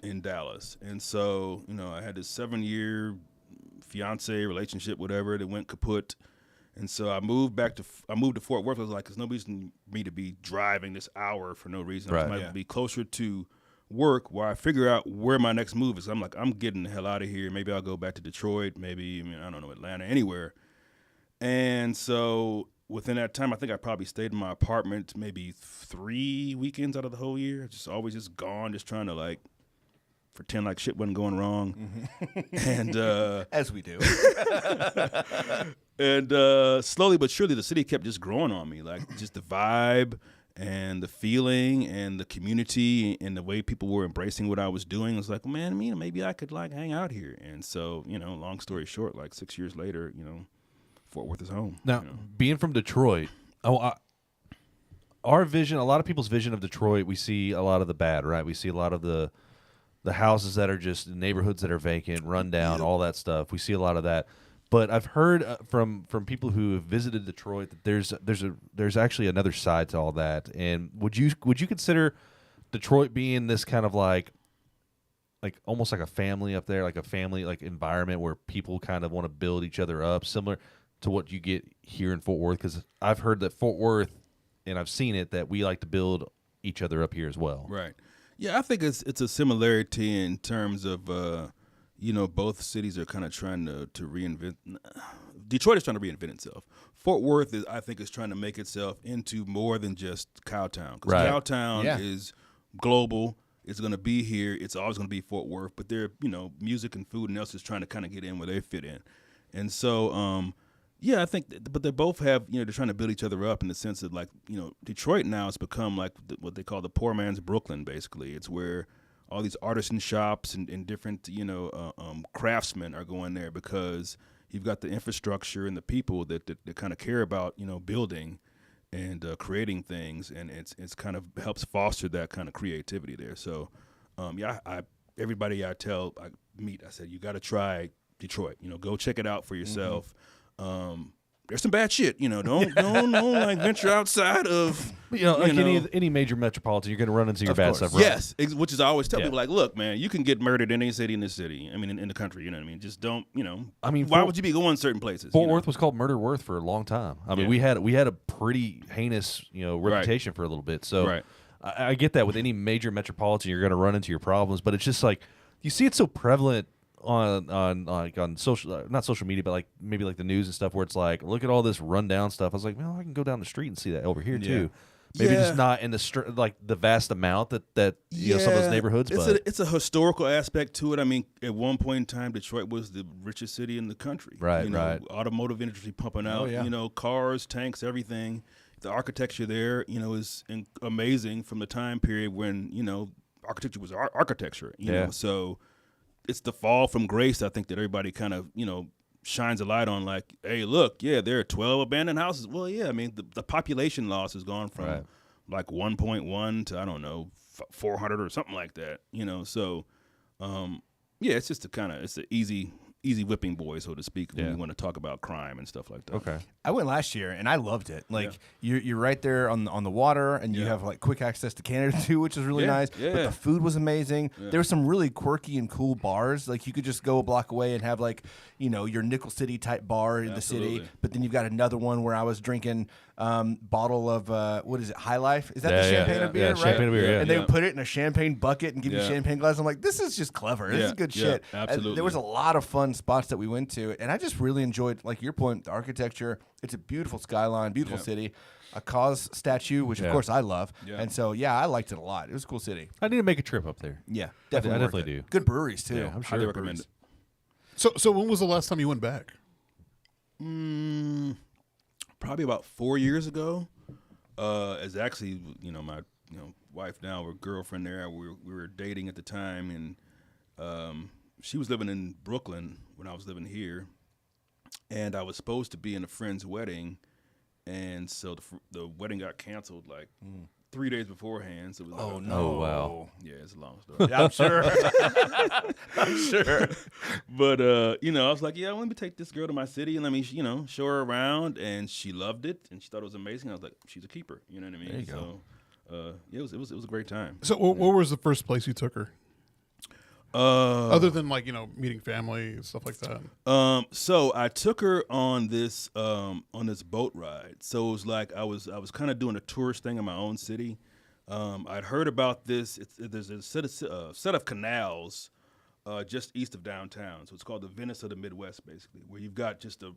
in Dallas. And so, I had this 7-year fiance relationship, whatever, that went kaput. And so I moved to Fort Worth. I was like, there's no reason for me to be driving this hour for no reason. Right. I might be closer to work where I figure out where my next move is. I'm like, I'm getting the hell out of here. Maybe I'll go back to Detroit, maybe, I don't know, Atlanta, anywhere. And so within that time, I think I probably stayed in my apartment maybe 3 weekends out of the whole year. Just always just gone, just trying to pretend like shit wasn't going wrong. And as we do. And slowly but surely, the city kept just growing on me, like just the vibe and the feeling and the community and the way people were embracing what I was doing. I was like, man, maybe I could hang out here. And so, long story short, 6 years later, Fort Worth is home. Now, being from Detroit, our vision, a lot of people's vision of Detroit, we see a lot of the bad, right? We see a lot of the houses that are just neighborhoods that are vacant, run down, all that stuff. We see a lot of that. But I've heard from people who have visited Detroit that there's actually another side to all that. And would you consider Detroit being this kind of like almost like a family up there, like a family environment where people kind of want to build each other up, similar to what you get here in Fort Worth? Because I've heard that Fort Worth, and I've seen it, that we like to build each other up here as well. Right. Yeah, I think it's a similarity in terms of both cities are kind of trying to reinvent. Detroit is trying to reinvent itself. Fort Worth I think is trying to make itself into more than just Cowtown. Because right. Cowtown is global. It's going to be here. It's always going to be Fort Worth. But they're, music and food and else is trying to kind of get in where they fit in. And so, I think, but they both have, they're trying to build each other up in the sense that, Detroit now has become what they call the poor man's Brooklyn, basically. It's where all these artisan shops and different, craftsmen are going there because you've got the infrastructure and the people that kind of care about, building. creating things, and it's kind of helps foster that kind of creativity there. So, everybody I meet, I said, you got to try Detroit. Go check it out for yourself. There's some bad shit, Don't like venture outside of any major metropolitan. You're going to run into your bad stuff. Right? Yes, which is I always tell people, like, look, man, you can get murdered in any city in the city. I mean, in the country. You know what I mean? Just don't. Why would you be going certain places? Fort Worth was called Murder Worth for a long time. I mean, we had a pretty heinous reputation for a little bit. So I get that with any major metropolitan, you're going to run into your problems. But it's just like you see it so prevalent on social, not social media, but like maybe like the news and stuff, where it's like, look at all this rundown stuff. I was like, well, I can go down the street and see that over here too. Maybe just not in the vast amount that some of those neighborhoods. It's a historical aspect to it. I mean, at one point in time, Detroit was the richest city in the country. Right. Automotive industry pumping out. Cars, tanks, everything. The architecture there, is amazing from the time period when architecture was architecture. You know, so. It's the fall from grace, I think, that everybody kind of, shines a light on, like, hey, look, there are 12 abandoned houses. Well, I mean, the population loss has gone from like 1.1 to, I don't know, 400 or something like that, So, it's just it's an easy whipping boy, so to speak, when you want to talk about crime and stuff like that. Okay. I went last year and I loved it. Like you're right there on the water, and you have like quick access to Canada too, which is really nice. But the food was amazing. There were some really quirky and cool bars. Like you could just go a block away and have like your Nickel City type bar in the city. But then you've got another one where I was drinking bottle of what is it, High Life? Is that the champagne of beer? Right? Champagne of beer. And they would put it in a champagne bucket and give you champagne glass. I'm like, this is just clever. This is good shit. Absolutely. There was a lot of fun spots that we went to, and I just really enjoyed, like your point, the architecture. It's a beautiful skyline, beautiful city, a cause statue, which of course I love, and so I liked it a lot. It was a cool city. I need to make a trip up there. Yeah, I definitely do. Good breweries too. Yeah, I'm sure. I recommend it. So when was the last time you went back? Probably about 4 years ago. As actually, my wife now, or girlfriend there, we were dating at the time, and she was living in Brooklyn when I was living here, and I was supposed to be in a friend's wedding, and so the wedding got canceled like 3 days beforehand. So it was wow. Yeah, it's a long story. Yeah, I'm sure. I'm sure. But I was like, let me take this girl to my city and let me show her around, and she loved it and she thought it was amazing. I was like, she's a keeper. You know what I mean? There you go. So it was a great time. So where was the first place you took her? Other than like meeting family and stuff like that. So I took her on this boat ride. So it was like I was kind of doing a tourist thing in my own city. I'd heard about this. There's a set of canals just east of downtown. So it's called the Venice of the Midwest, basically, where you've got just a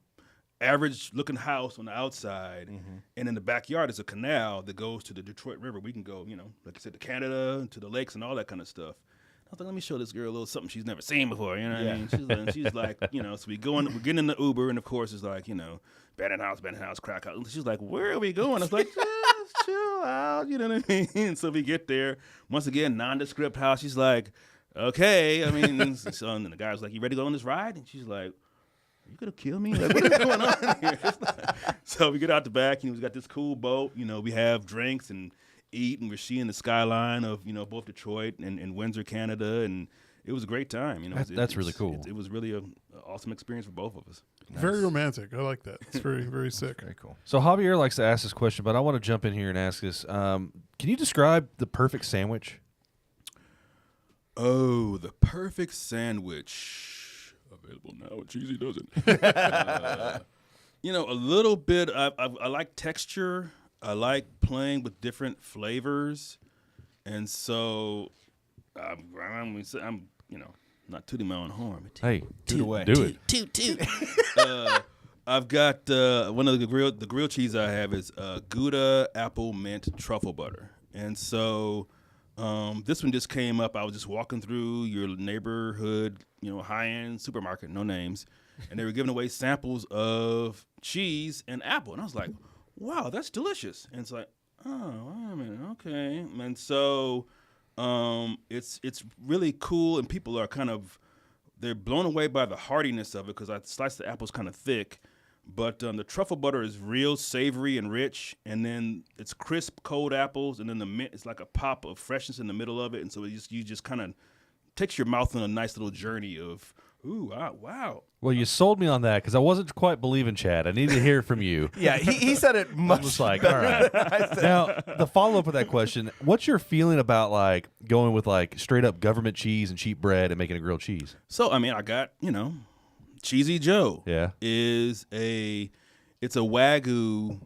average looking house on the outside, and in the backyard is a canal that goes to the Detroit River. We can go, like I said, to Canada, to the lakes, and all that kind of stuff. I was like, let me show this girl a little something she's never seen before. You know what I mean? She's like, so we're getting in the Uber, and of course it's like, abandoned house, crack house. She's like, where are we going? I was like, just chill out. You know what I mean? So we get there. Once again, nondescript house. She's like, okay. I mean, so, and the guy was like, you ready to go on this ride? And she's like, are you gonna kill me? Like, what is going on here? So we get out the back, we've got this cool boat. We have drinks and eat, and we're seeing the skyline of both Detroit and Windsor, Canada, and it was a great time. That's really cool. It was really an awesome experience for both of us. Nice. Very romantic. I like that. It's very, very sick. Very cool. So Javier likes to ask this question, but I want to jump in here and ask this. Can you describe the perfect sandwich? Oh, the perfect sandwich. Available now at Cheezy Does It. A little bit. I like texture. I like playing with different flavors, and so I'm not tooting my own horn. Hey, toot away. Do it. Toot. I've got one of the grilled cheese I have is Gouda apple mint truffle butter, and so this one just came up. I was just walking through your neighborhood, high-end supermarket, no names, and they were giving away samples of cheese and apple, and I was like, wow, that's delicious. And it's like, oh, wait a minute, okay. And so it's really cool, and people are they're blown away by the hardiness of it, because I sliced the apples kind of thick. But the truffle butter is real savory and rich, and then it's crisp, cold apples, and then the mint is like a pop of freshness in the middle of it, and so you just kind of takes your mouth on a nice little journey of, ooh, wow. Well, you sold me on that because I wasn't quite believing Chad. I needed to hear it from you. Yeah, he said it much. I was like, all right. Now, the follow-up of that question, what's your feeling about like going with like straight up government cheese and cheap bread and making a grilled cheese? So, I mean, I got, Cheesy Joe it's a Wagyu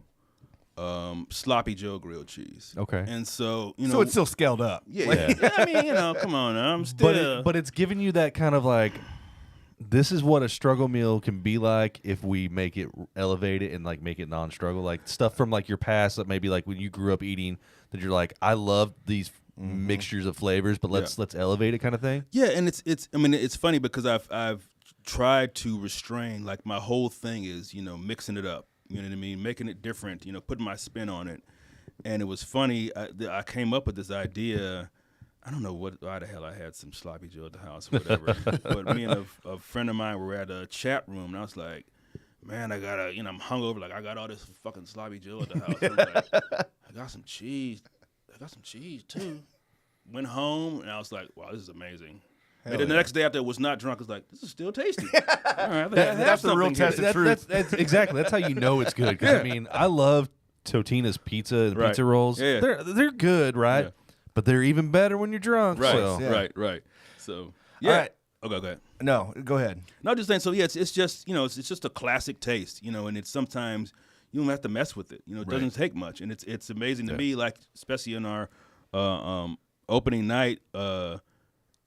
sloppy Joe grilled cheese. Okay. And so, So it's still scaled up. Yeah. I mean, come on, I'm still. But it's giving you that kind of like, this is what a struggle meal can be like if we make it elevate it and like make it non-struggle, like stuff from like your past that maybe like when you grew up eating that you're like, I love these mixtures of flavors, but let's elevate it kind of thing. Yeah, and it's funny because I've tried to restrain, like my whole thing is, mixing it up. You know what I mean? Making it different, putting my spin on it. And it was funny, I came up with this idea. I don't know why the hell I had some sloppy Joe at the house or whatever. But me and a friend of mine were at a chat room, and I was like, man, I gotta, I'm hungover. Like, I got all this fucking sloppy Joe at the house. I was like, I got some cheese. Too. Went home, and I was like, wow, this is amazing. And then the next day after I was not drunk, I was like, this is still tasty. All right, that's the real test of truth. That's exactly. That's how you know it's good. Because, I mean, I love Totina's pizza and pizza rolls. Yeah. They're good, right? Yeah. But they're even better when you're drunk. Right, so. right. So, yeah. All right. Okay, go ahead. No, go ahead. No, I'm just saying, so, yeah, it's just, it's just a classic taste, and it's sometimes you don't have to mess with it. It doesn't take much. And it's amazing to me, like, especially in our opening night,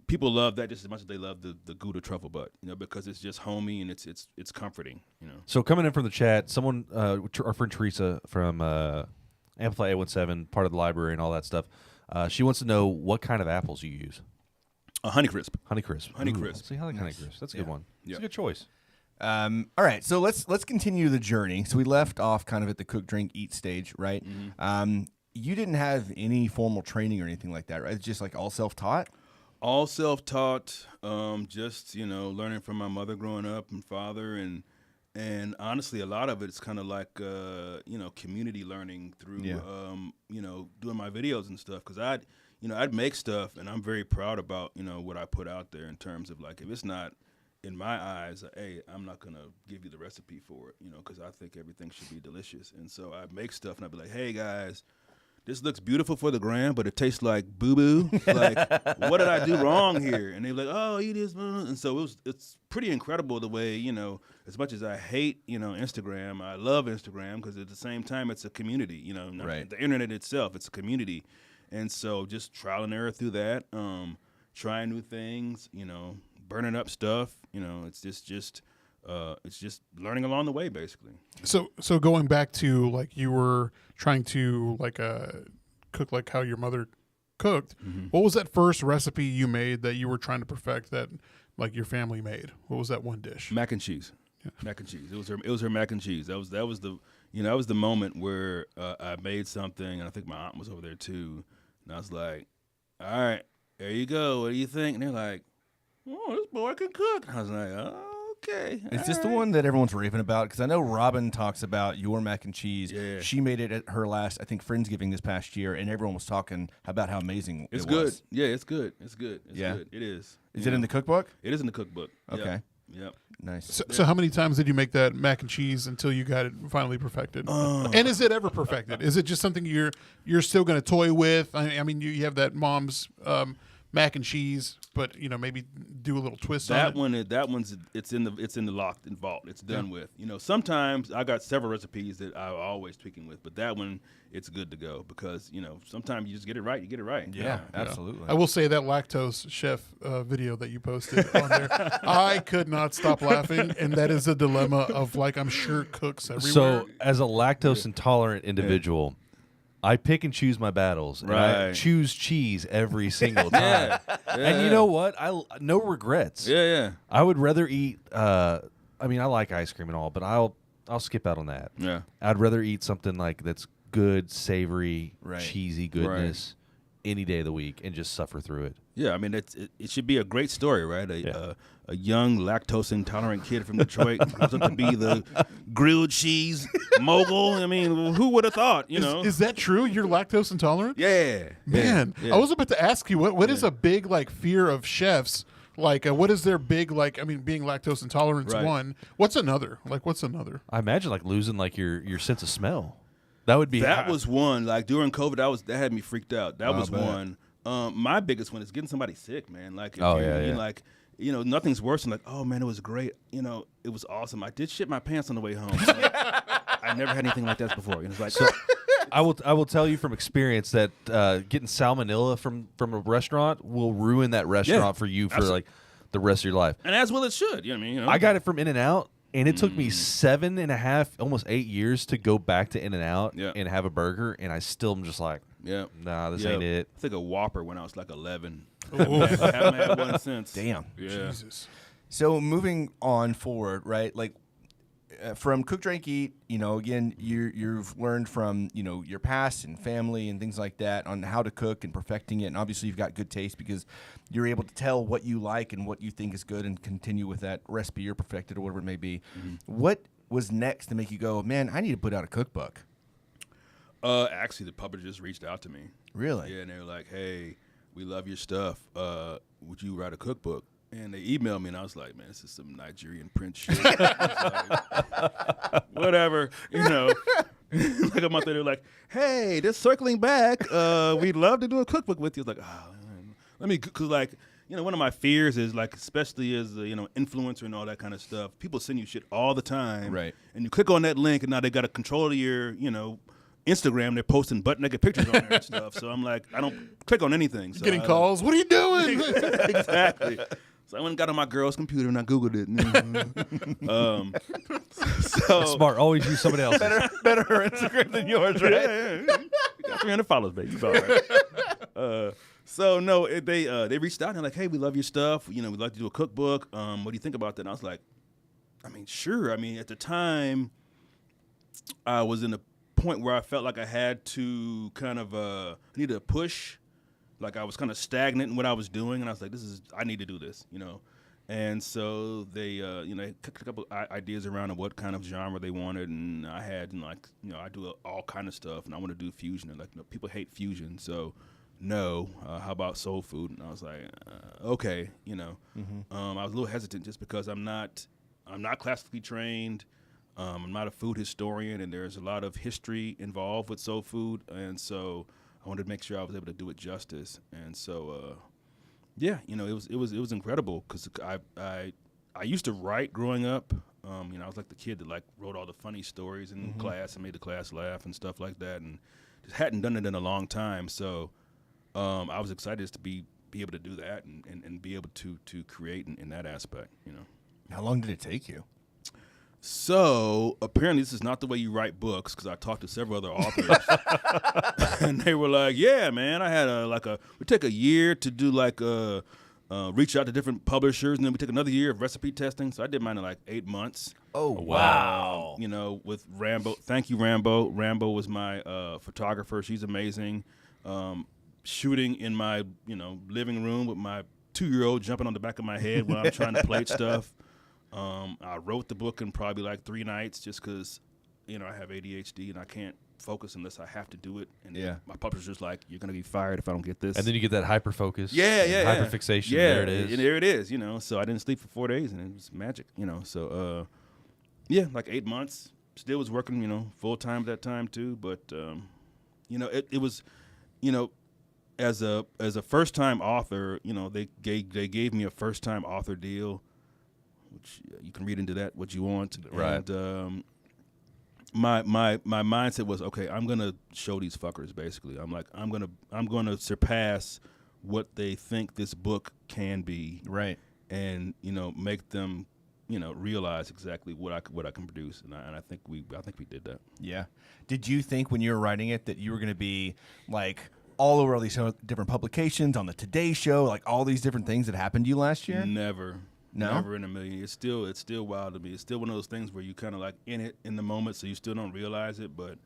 people love that just as much as they love the Gouda truffle butt, because it's just homey and it's comforting, So coming in from the chat, someone, our friend Teresa from Amplify 817, part of the library and all that stuff, she wants to know what kind of apples you use. Honeycrisp. Honeycrisp. See, I like Honeycrisp. That's a good one. It's a good choice. All right, so let's continue the journey. So we left off kind of at the cook, drink, eat stage, right? Mm-hmm. You didn't have any formal training or anything like that, right? It's just like all self-taught? All self-taught, just, learning from my mother growing up and father. And honestly, a lot of it's kind of like, community learning through, doing my videos and stuff. Because I'd make stuff, and I'm very proud about, what I put out there in terms of, like, if it's not in my eyes, hey, I'm not going to give you the recipe for it, because I think everything should be delicious. And so I make stuff, and I'd be like, hey, guys, this looks beautiful for the gram, but it tastes like boo-boo. Like, what did I do wrong here? And they're like, oh, eat this. And so it's pretty incredible the way, as much as I hate, Instagram, I love Instagram because at the same time it's a community, right. The internet itself, it's a community. And so just trial and error through that, trying new things, burning up stuff, it's just learning along the way, basically. So going back to like you were trying to like cook like how your mother cooked. Mm-hmm. What was that first recipe you made that you were trying to perfect that like your family made? What was that one dish? Mac and cheese. Yeah. Mac and cheese. It was her mac and cheese. That was the moment where I made something, and I think my aunt was over there too, and I was like, all right, there you go. What do you think? And they're like, oh, this boy can cook. I was like, oh. Okay. Is this the one that everyone's raving about? Because I know Robin talks about your mac and cheese. Yeah. She made it at her last, I think, Friendsgiving this past year, and everyone was talking about how amazing it's it good. was. Yeah, it's good. It's good. It's good. It is. Is it in the cookbook? It is in the cookbook. Okay. Yep. Nice. So how many times did you make that mac and cheese until you got it finally perfected? And is it ever perfected? Is it just something you're still going to toy with? I mean, you have that mom's mac and cheese, but maybe do a little twist on it. That one's it's in the locked and vault. It's done with. Sometimes I got several recipes that I'm always tweaking with, but that one it's good to go because sometimes you just get it right. You get it right. Yeah, absolutely. I will say that lactose chef video that you posted on there, I could not stop laughing, and that is a dilemma of like I'm sure cooks everywhere. So as a lactose intolerant individual. I pick and choose my battles. And I choose cheese every single time. And you know what? No regrets. Yeah. I would rather eat. I mean, I like ice cream and all, but I'll skip out on that. Yeah. I'd rather eat something like that's good, savory, cheesy goodness any day of the week and just suffer through it. Yeah, I mean, it should be a great story, right? A young lactose intolerant kid from Detroit grows up to be the grilled cheese mogul. I mean, who would have thought? Is that true? You're lactose intolerant? Yeah, Man, yeah. I was about to ask you what is a big like fear of chefs? Like, what is their big like? I mean, being lactose intolerant is one. What's another? Like, what's another? I imagine like losing like your sense of smell. That would be that was one. Like during COVID, that had me freaked out. That was bet. one. My biggest one is getting somebody sick, man. Like, if yeah. like, nothing's worse than like, oh man, it was great. It was awesome. I did shit my pants on the way home. I never had anything like that before. It's like, I will tell you from experience that getting salmonella from a restaurant will ruin that restaurant for you for like the rest of your life. And as well it should. You know what I mean? I got it from In-N-Out, and it took me 7.5, almost 8 years to go back to In-N-Out and have a burger, and I still am just like, nah, this ain't it. I think a Whopper when I was like 11. Haven't had one since. Damn. Yeah. Jesus. So moving on forward, right? Like from Cook, Drink, Eat, again, you've learned from, your past and family and things like that on how to cook and perfecting it. And obviously you've got good taste because you're able to tell what you like and what you think is good and continue with that recipe you're perfected or whatever it may be. Mm-hmm. What was next to make you go, man, I need to put out a cookbook? Actually, the publisher just reached out to me. Really? Yeah, and they were like, hey, we love your stuff. Would you write a cookbook? And they emailed me, and I was like, man, this is some Nigerian prince shit. Whatever, Like a month later, like, hey, just circling back, we'd love to do a cookbook with you. It's like, let me, because like, one of my fears is like, especially as a, influencer and all that kind of stuff, people send you shit all the time. Right. And you click on that link, and now they got a control of your, Instagram, they're posting butt-naked pictures on there and stuff. So I'm like, I don't click on anything. So Getting calls. What are you doing? Exactly. So I went and got on my girl's computer and I Googled it. So Smart. Always use somebody else. Better her Instagram than yours, right? Yeah. You got 300 followers, baby. It's all right. So no, they reached out and they're like, hey, we love your stuff. We'd like to do a cookbook. What do you think about that? And I was like, I mean, sure. I mean, at the time, I was in a point where I felt like I had to kind of need a push. Like I was kind of stagnant in what I was doing, and I was like, I need to do this, And so they, took a couple ideas around of what kind of genre they wanted, and I had, I do all kind of stuff, and I want to do fusion. And like, people hate fusion, so no, how about soul food? And I was like, okay, I was a little hesitant just because I'm not classically trained. I'm not a food historian, and there's a lot of history involved with soul food, and so I wanted to make sure I was able to do it justice. And so, it was incredible because I used to write growing up. I was like the kid that like wrote all the funny stories in class and made the class laugh and stuff like that, and just hadn't done it in a long time. So I was excited just to be able to do that and be able to create in that aspect. How long did it take you? So apparently this is not the way you write books because I talked to several other authors and they were like, yeah, man, I had we take a year to do reach out to different publishers, and then we took another year of recipe testing. So I did mine in like 8 months. Oh, wow. With Rambo. Thank you, Rambo. Rambo was my photographer. She's amazing. Shooting in my, living room with my 2-year-old jumping on the back of my head when I'm trying to plate stuff. I wrote the book in probably like 3 nights just because, I have ADHD and I can't focus unless I have to do it. And my publisher's like, you're going to be fired if I don't get this. And then you get that hyper focus. Hyper fixation. Yeah, there it is. And there it is, So I didn't sleep for 4 days and it was magic, So, like 8 months. Still was working, full time at that time too. But, it was, as a first time author, they gave me a first time author deal, which you can read into that what you want. Right. And my mindset was, okay, I'm gonna show these fuckers. Basically, I'm like, I'm gonna surpass what they think this book can be. Right. And make them realize exactly what I can produce. And I think we did that. Yeah. Did you think when you were writing it that you were gonna be like all over all these different publications, on the Today Show, like all these different things that happened to you last year? Never. No? Never in a million. It's still wild to me. It's still one of those things where you kind of like in it in the moment, so you still don't realize it. But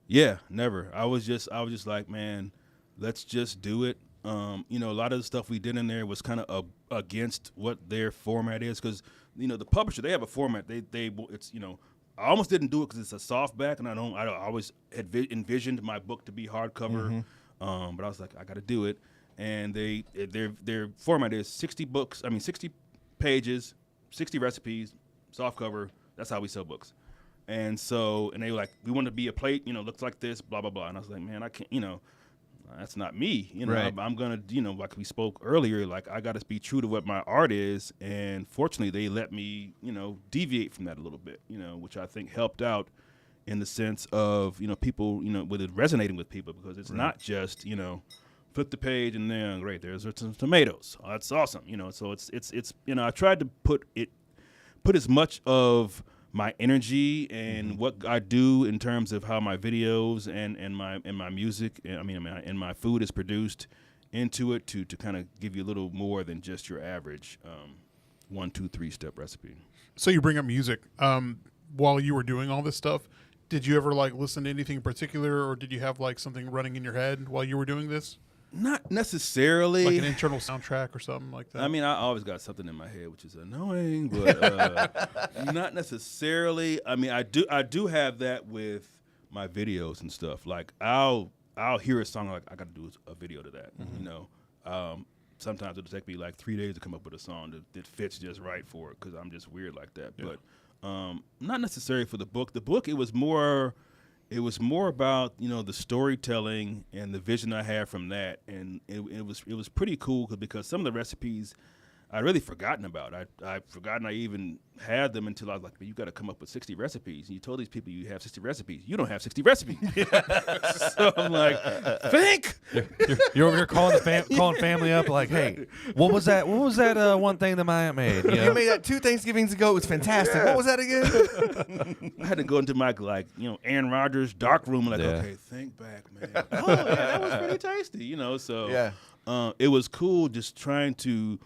yeah, never. I was just like, man, let's just do it. You know, a lot of the stuff we did in there was kind of against what their format is, because you know the publisher, they have a format. It's, you know, I almost didn't do it because it's a softback, and I always had envisioned my book to be hardcover, but I was like, I got to do it. And their format is 60 pages, 60 recipes, softcover. That's how we sell books. And they were like, we want to be a plate, you know, looks like this, blah blah blah. And I was like, man, I can't, you know, that's not me. You know, Right. I'm gonna, you know, like we spoke earlier, like I got to be true to what my art is. And fortunately, they let me, you know, deviate from that a little bit, you know, which I think helped out in the sense of, you know, people, you know, with it resonating with people, because it's not just, you know, flip the page and then great, there's some tomatoes. Oh, that's awesome, you know. So it's you know, I tried to put as much of my energy and what I do in terms of how my videos and my music, and my food is produced into it to kind of give you a little more than just your average 1, 2, 3 step recipe. So you bring up music. While you were doing all this stuff, did you ever like listen to anything in particular, or did you have like something running in your head while you were doing this? Not necessarily. Like an internal soundtrack or something like that? I mean, I always got something in my head, which is annoying, but not necessarily. I mean, I do have that with my videos and stuff. Like, I'll hear a song, like, I got to do a video to that, you know. Sometimes it'll take me like 3 days to come up with a song that fits just right for it, because I'm just weird like that. Yeah. But not necessarily for the book. The book, it was more about, you know, the storytelling and the vision I had from that, and it was pretty cool because some of the recipes I'd really forgotten about. I'd forgotten I even had them until I was like, you got to come up with 60 recipes. And you told these people you have 60 recipes. You don't have 60 recipes. So I'm like, think. You're over here calling family up like, hey, what was that one thing that my aunt made? You know? You made that 2 Thanksgivings ago. It was fantastic. Yeah. What was that again? I had to go into my, like, you know, Aaron Rodgers dark room and okay, think back, man. Oh, yeah, that was pretty tasty, you know. So it was cool just trying to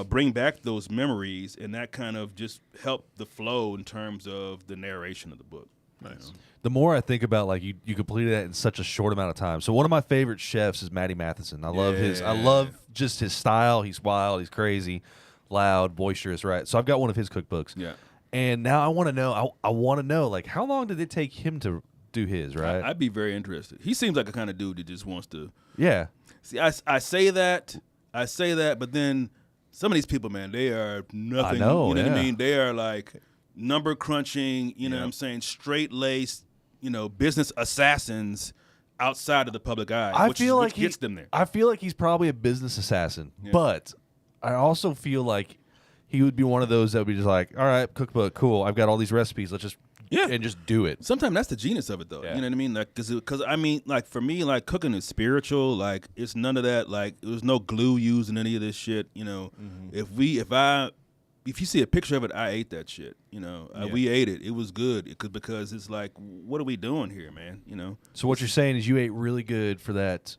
bring back those memories, and that kind of just helped the flow in terms of the narration of the book. Nice. You know? The more I think about, like, you completed that in such a short amount of time. So one of my favorite chefs is Matty Matheson. I love just his style. He's wild. He's crazy, loud, boisterous, right? So I've got one of his cookbooks. Yeah. And now I want to know. I want to know, like, how long did it take him to do his? Right. I'd be very interested. He seems like a kind of dude that just wants to. Yeah. See, I say that, but then some of these people, man, they are nothing. I know, you know what I mean? They are like number crunching, you know what I'm saying, straight laced, you know, business assassins outside of the public eye. Which gets them there. I feel like he's probably a business assassin, but I also feel like he would be one of those that would be just like, all right, cookbook, cool. I've got all these recipes. Let's just and just do it. Sometimes that's the genius of it, though. Yeah. You know what I mean? Like, because I mean, like, for me, like, cooking is spiritual. Like, it's none of that. Like, there's no glue used in any of this shit. You know, if you see a picture of it, I ate that shit. You know, we ate it. It was good because it's like, what are we doing here, man? You know. So what you're saying is you ate really good for that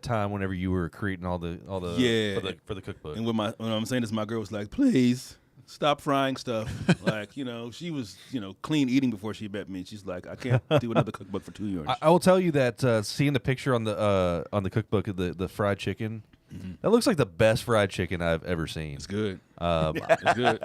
time whenever you were creating all the for the cookbook. And when I'm saying this, my girl was like, please stop frying stuff. Like, you know, she was, you know, clean eating before she met me. She's like, I can't do another cookbook for 2 years. I will tell you that seeing the picture on the cookbook of the fried chicken, that looks like the best fried chicken I've ever seen. It's good. It's good.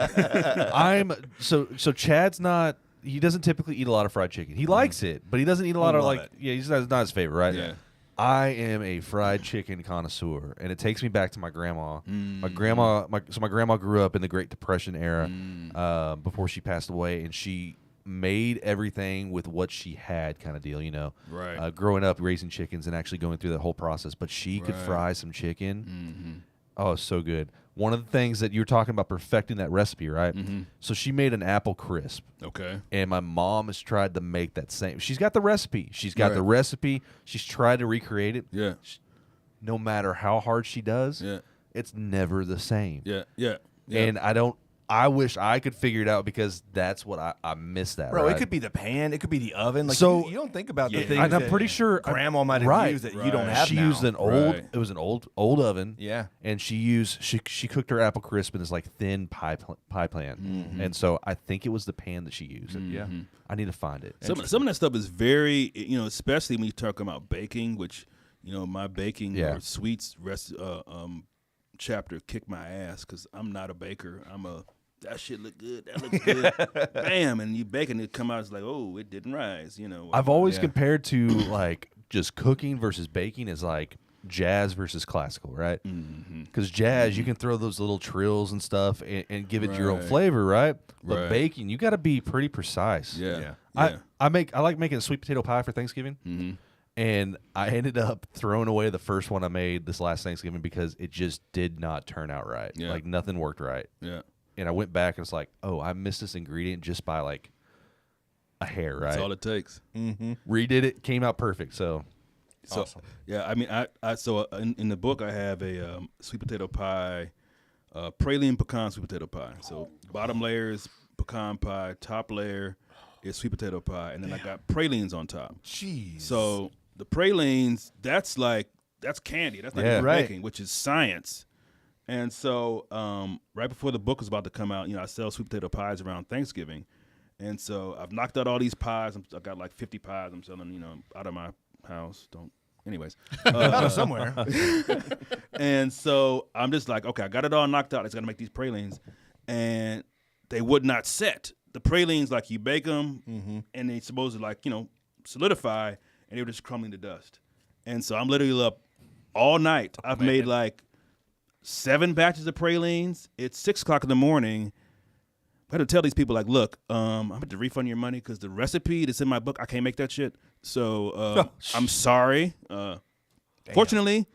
So Chad's not. He doesn't typically eat a lot of fried chicken. He likes it, but he doesn't eat a lot of he's not his favorite, right? Yeah. I am a fried chicken connoisseur, and it takes me back to my grandma. My grandma grew up in the Great Depression era before she passed away, and she made everything with what she had, kind of deal, you know. Right. Growing up, raising chickens and actually going through that whole process, but she could fry some chicken. Oh, so good. One of the things that you were talking about perfecting that recipe, right? So she made an apple crisp. Okay. And my mom has tried to make that same. She's got the recipe. She's tried to recreate it. Yeah. No matter how hard she does, it's never the same. Yeah. And I wish I could figure it out because that's what I miss that. Bro, right? It could be the pan, it could be the oven. Like, so you don't think about the things. And I'm pretty sure Grandma might have used that you don't have she now. used an old. It was an old oven. Yeah. And she cooked her apple crisp in this like thin pie pan. And so I think it was the pan that she used. Yeah. I need to find it. Some of that stuff is very, you know, especially when you talk about baking, which, my baking or sweets chapter kicked my ass because I'm not a baker. That shit look good. That looks good. Bam, and you bake and it come out, it's like, oh, it didn't rise. I've always compared to like just cooking versus baking as like jazz versus classical, right? Because jazz, you can throw those little trills and stuff and give it your own flavor, right? But baking, you got to be pretty precise. I like making a sweet potato pie for Thanksgiving. And I ended up throwing away the first one I made this last Thanksgiving because it just did not turn out right. Like nothing worked right. And I went back and it's like, oh, I missed this ingredient just by like a hair, right? That's all it takes. Redid it, came out perfect. So awesome. Yeah, I mean, in the book I have a sweet potato pie, praline pecan sweet potato pie. So bottom layer is pecan pie, top layer is sweet potato pie, and then I got pralines on top. Jeez. So the pralines, that's candy. That's like baking, which is science. And so right before the book was about to come out, I sell sweet potato pies around Thanksgiving. And so I've knocked out all these pies. I've got like 50 pies I'm selling, out of my house. Anyways. Out of somewhere. And so I'm just like, okay, I got it all knocked out. I just got to make these pralines. And they would not set. The pralines, like you bake them, and they supposed to like, solidify, and they were just crumbling to dust. And so I'm literally up all night. I've made like 7 batches of pralines. It's 6 o'clock in the morning. I had to tell these people, like, look, I'm going to refund your money because the recipe that's in my book, I can't make that shit. So I'm sorry. Fortunately,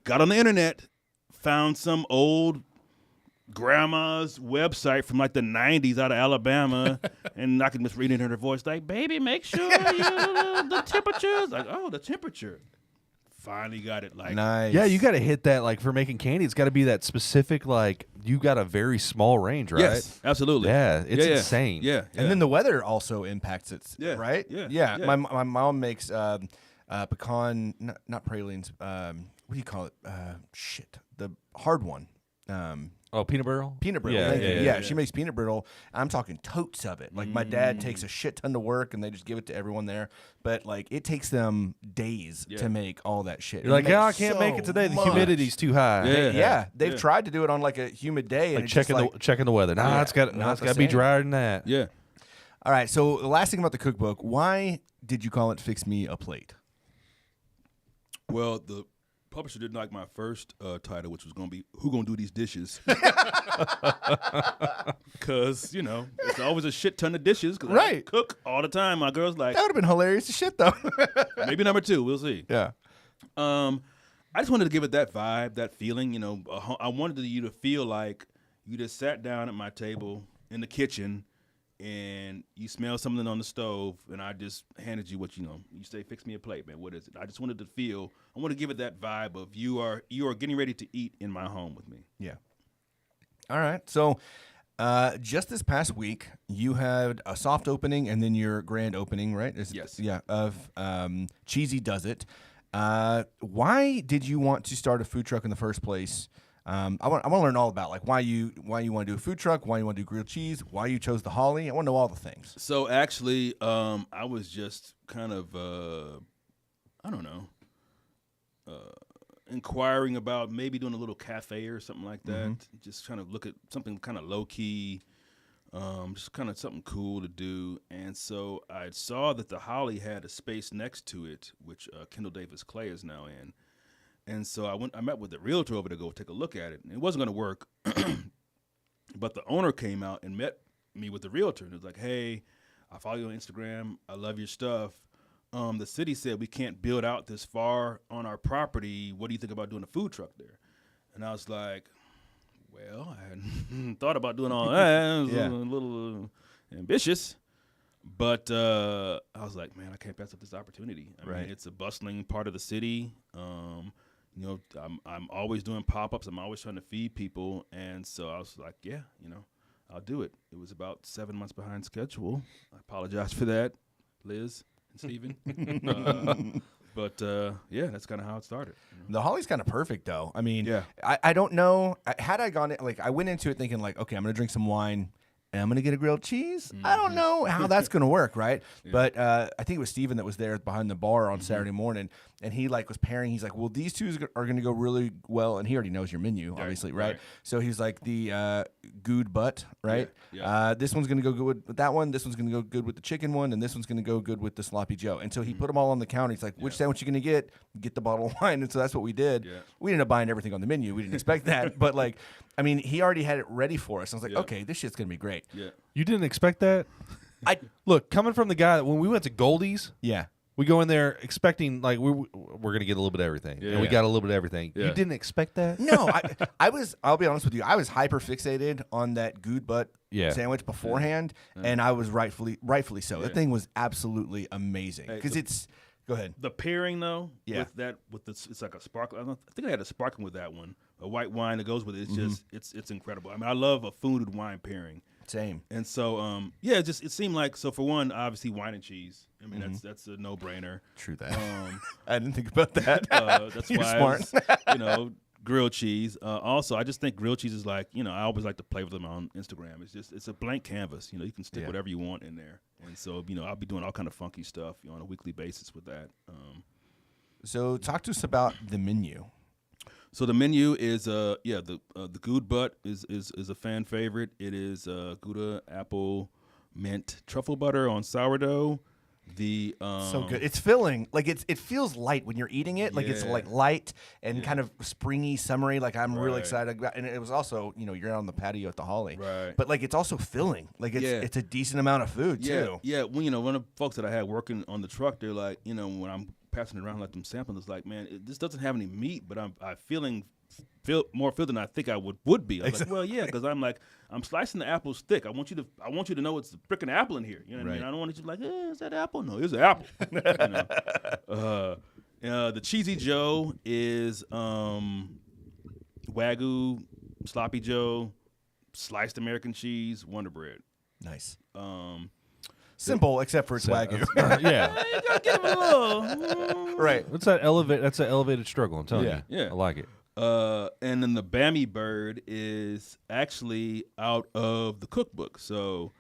got on the internet, found some old grandma's website from like the 90s out of Alabama, and I can just read it in her voice, like, baby, make sure the temperature's like, oh, the temperature. Finally got it. Like, nice. Yeah, you got to hit that. Like for making candy, it's got to be that specific. Like you got a very small range, right? Yes, absolutely. Yeah, it's insane. Yeah, and then the weather also impacts it. Right. Yeah. My mom makes pecan, not pralines. What do you call it? The hard one. Peanut brittle? Peanut brittle. Yeah, she makes peanut brittle. I'm talking totes of it. Like my dad takes a shit ton to work, and they just give it to everyone there. But like it takes them days to make all that shit. You're like, I can't make it today. The humidity's too high. They've tried to do it on like a humid day, and like checking the weather. Nah, it's got to be drier than that. Yeah. All right. So the last thing about the cookbook, why did you call it "Fix Me a Plate"? Well, the publisher didn't like my first title, which was going to be "Who Gonna Do These Dishes?" Because it's always a shit ton of dishes. Cause I cook all the time. My girl's like, that would have been hilarious as shit, though. Maybe number 2. We'll see. Yeah. I just wanted to give it that vibe, that feeling. I wanted you to feel like you just sat down at my table in the kitchen and you smell something on the stove, and I just handed you what you say, "Fix me a plate, man. What is it?" I just wanted to feel. I want to give it that vibe of you are getting ready to eat in my home with me. Yeah. All right. So, just this past week, you had a soft opening and then your grand opening, right? Yes. Yeah. Of Cheezy Does It. Why did you want to start a food truck in the first place? I want to learn all about like why you want to do a food truck, why you want to do grilled cheese, why you chose the Holly. I want to know all the things. So actually, I was just kind of I don't know, inquiring about maybe doing a little cafe or something like that. Just trying to look at something kind of low key, just kind of something cool to do. And so I saw that the Holly had a space next to it, which Kendall Davis Clay is now in. And so I met with the realtor over to go take a look at it. And it wasn't going to work. But the owner came out and met me with the realtor. And it was like, hey, I follow you on Instagram. I love your stuff. The city said we can't build out this far on our property. What do you think about doing a food truck there? And I was like, well, I hadn't thought about doing all that. It was a little ambitious. But I was like, man, I can't pass up this opportunity. I mean, it's a bustling part of the city. I'm always doing pop-ups. I'm always trying to feed people. And so I was like, yeah, I'll do it. It was about 7 months behind schedule. I apologize for that, Liz and Steven. But that's kind of how it started. The Holly's kind of perfect, though. I mean, I don't know. Had I gone, like, I went into it thinking, like, okay, I'm going to drink some wine and I'm going to get a grilled cheese. I don't know how that's going to work, right? But I think it was Steven that was there behind the bar on Saturday morning, and he like was pairing. He's like, well, these two are going to go really well, and he already knows your menu, obviously, right? So he's like the good butt, right? This one's going to go good with that one. This one's going to go good with the chicken one, and this one's going to go good with the sloppy Joe. And so he put them all on the counter. He's like, which sandwich you going to get? Get the bottle of wine. And so that's what we did. We ended up buying everything on the menu. We didn't expect that, but like, I mean, he already had it ready for us. I was like, okay, this shit's going to be great. Yeah. You didn't expect that? Look, coming from the guy that when we went to Goldie's, we go in there expecting like we're gonna get a little bit of everything, and we got a little bit of everything. You didn't expect that? No, I was. I'll be honest with you. I was hyper fixated on that good butt sandwich beforehand, and I was rightfully so. That thing was absolutely amazing because it's. Go ahead. The pairing though, with it's like a sparkle. I think I had a sparkling with that one. A white wine that goes with it. It's just it's incredible. I mean, I love a food and wine pairing. Same. And so, it seemed like, so for one, obviously wine and cheese. I mean, that's a no-brainer. True that. I didn't think about that. That's You're why smart. Grilled cheese. Also, I just think grilled cheese is like, I always like to play with them on Instagram. It's a blank canvas. You can stick whatever you want in there. And so, I'll be doing all kind of funky stuff on a weekly basis with that. So talk to us about the menu. So the menu is the good butt is a fan favorite. It is Gouda, apple, mint, truffle butter on sourdough. The so good. It's filling. Like it feels light when you're eating it. Like it's like light and kind of springy, summery. Like I'm really excited about. And it was also you're out on the patio at the Holly. Right. But like it's also filling. Like it's a decent amount of food too. Yeah. Well, one of the folks that I had working on the truck, they're like, when I'm passing it around like them sampling, it's like, man, this doesn't have any meat, but I'm feel more filled than I think I would be. I was like, well, yeah, because I'm slicing the apples thick. I want you to know it's a freaking apple in here. You know what I mean? I don't want you to be like, is that apple? No, it's an apple. The Cheezy Joe is Wagyu, sloppy Joe, sliced American cheese, Wonder Bread. Nice. Simple, except for it's Wagyu. You gotta give it a little. Right. That's an elevated struggle. I'm telling you. Yeah. I like it. And then the Bammy Bird is actually out of the cookbook, so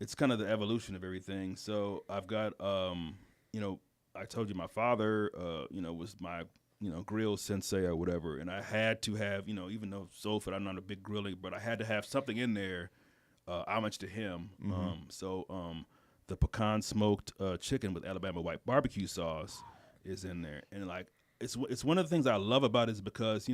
it's kind of the evolution of everything. So I've got, I told you my father, was my, grill sensei or whatever, and I had to have, even though soul food, I'm not a big grilling, but I had to have something in there, homage to him. The pecan smoked chicken with Alabama white barbecue sauce is in there, and like. It's one of the things I love about it is because,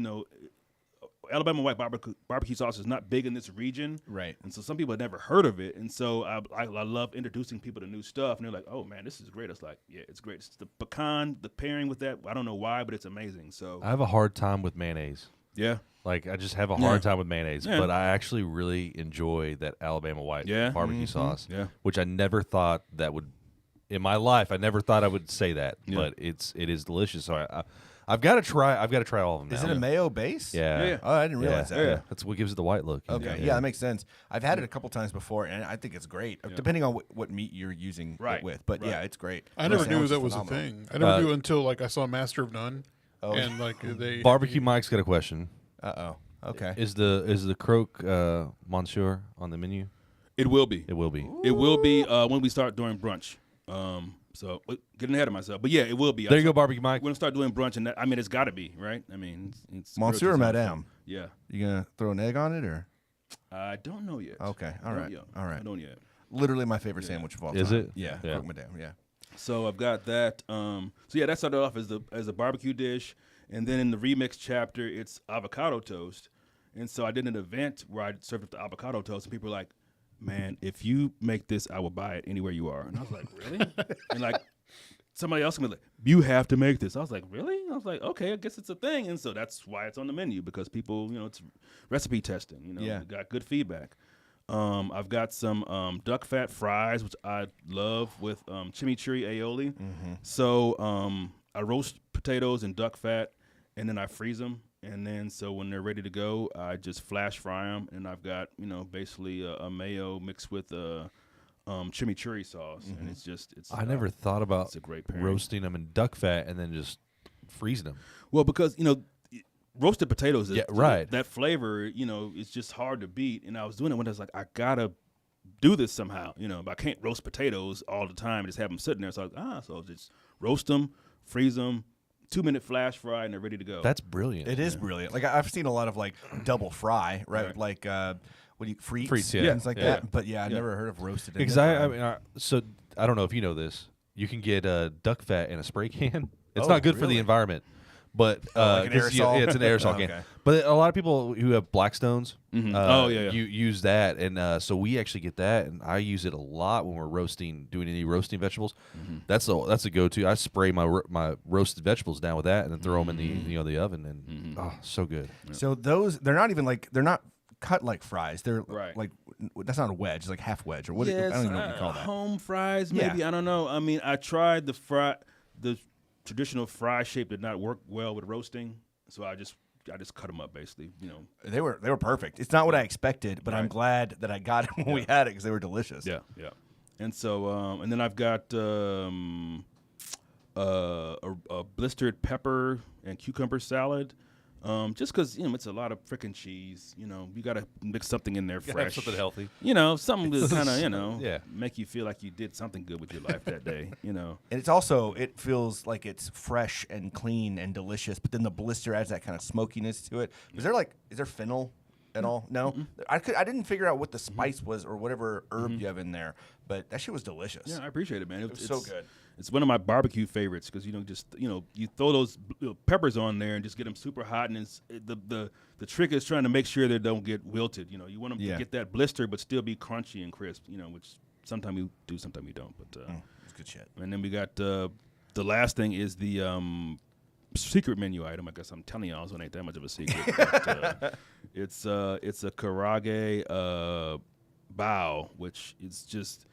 Alabama white barbecue sauce is not big in this region. Right. And so some people have never heard of it. And so I love introducing people to new stuff. And they're like, oh, man, this is great. It's like, yeah, it's great. It's the pecan, the pairing with that. I don't know why, but it's amazing. So I have a hard time with mayonnaise. Yeah. Like, I just have a hard time with mayonnaise. But I actually really enjoy that Alabama white barbecue sauce, which I never thought that would. In my life, I never thought I would say that, but it is delicious. So I've got to try. I've got to try all of them now. Is it a mayo base? Yeah. Oh, I didn't realize that. Yeah. That's what gives it the white look. Okay. Yeah, that makes sense. I've had it a couple times before, and I think it's great, depending on what meat you're using it with. But yeah, it's great. I never knew that was a thing. I never knew until I saw Master of None, and they Barbecue Mike's got a question. Okay. Is the croque monsieur on the menu? It will be. It will be. It will be when we start doing brunch. So getting ahead of myself, but yeah, it will be. There you go, Barbecue Mike. We're gonna start doing brunch, and it's got to be right. I mean, it's Monsieur or Madame? Yeah. You gonna throw an egg on it or? I don't know yet. Okay, all right. I don't yet. Literally my favorite sandwich of all time. Is it? Yeah, croque Madame. Yeah. So I've got that. That started off as a barbecue dish, and then in the remix chapter, it's avocado toast, and so I did an event where I served up the avocado toast, and people were like, man, if you make this, I will buy it anywhere you are. And I was like, really? And like somebody else was like, you have to make this. I was like, really? I was like, okay, I guess it's a thing. And so that's why it's on the menu, because people, it's recipe testing. We got good feedback. I've got some duck fat fries, which I love, with chimichurri aioli. So I roast potatoes in duck fat, and then I freeze them. And then, so when they're ready to go, I just flash fry them, and I've got basically a mayo mixed with chimichurri sauce, and it's. I never thought about it's a great pairing. Roasting them in duck fat and then just freezing them. Well, because roasted potatoes, right? That flavor, it's just hard to beat. And I was doing it when I was like, I gotta do this somehow, but I can't roast potatoes all the time and just have them sitting there. So so just roast them, freeze them, 2-minute flash fry, and they're ready to go. That's brilliant. It is brilliant. Like I've seen a lot of like double fry, right? Like what do you frites, things like that. But I never heard of roasted. Because so I don't know if you know this. You can get duck fat in a spray can. It's not good for the environment. But like an aerosol? It's an aerosol can. But a lot of people who have Blackstones, you use that, and so we actually get that, and I use it a lot when we're doing any roasting vegetables. That's a go-to. I spray my roasted vegetables down with that, and then throw them in the oven, and so good. So they're not even like they're not cut like fries. They're Right. like that's not a wedge. It's like half wedge or what? I don't even know what you call that. Home fries, maybe. I don't know. I mean, I tried the traditional fry shape did not work well with roasting, so I just cut them up basically. They were perfect. It's not what I expected, but I'm glad that I got it when we had it because they were delicious. Yeah. And so, and then I've got a blistered pepper and cucumber salad. Just because it's a lot of freaking cheese, you got to mix something in there fresh, something healthy, something to kind of make you feel like you did something good with your life that day, And it's also it feels like it's fresh and clean and delicious, but then the blister adds that kind of smokiness to it. Is there fennel at all? No, I didn't figure out what the spice was or whatever herb you have in there, but that shit was delicious. Yeah, I appreciate it, man. It's so good. It's one of my barbecue favorites because you throw those peppers on there and just get them super hot, and the trick is trying to make sure they don't get wilted. You want them to get that blister but still be crunchy and crisp. Which sometimes you do, sometimes you don't. But it's good shit. And then we got the last thing is the secret menu item. I guess I'm telling y'all, so it ain't that much of a secret. But, it's a karage bao, which is just.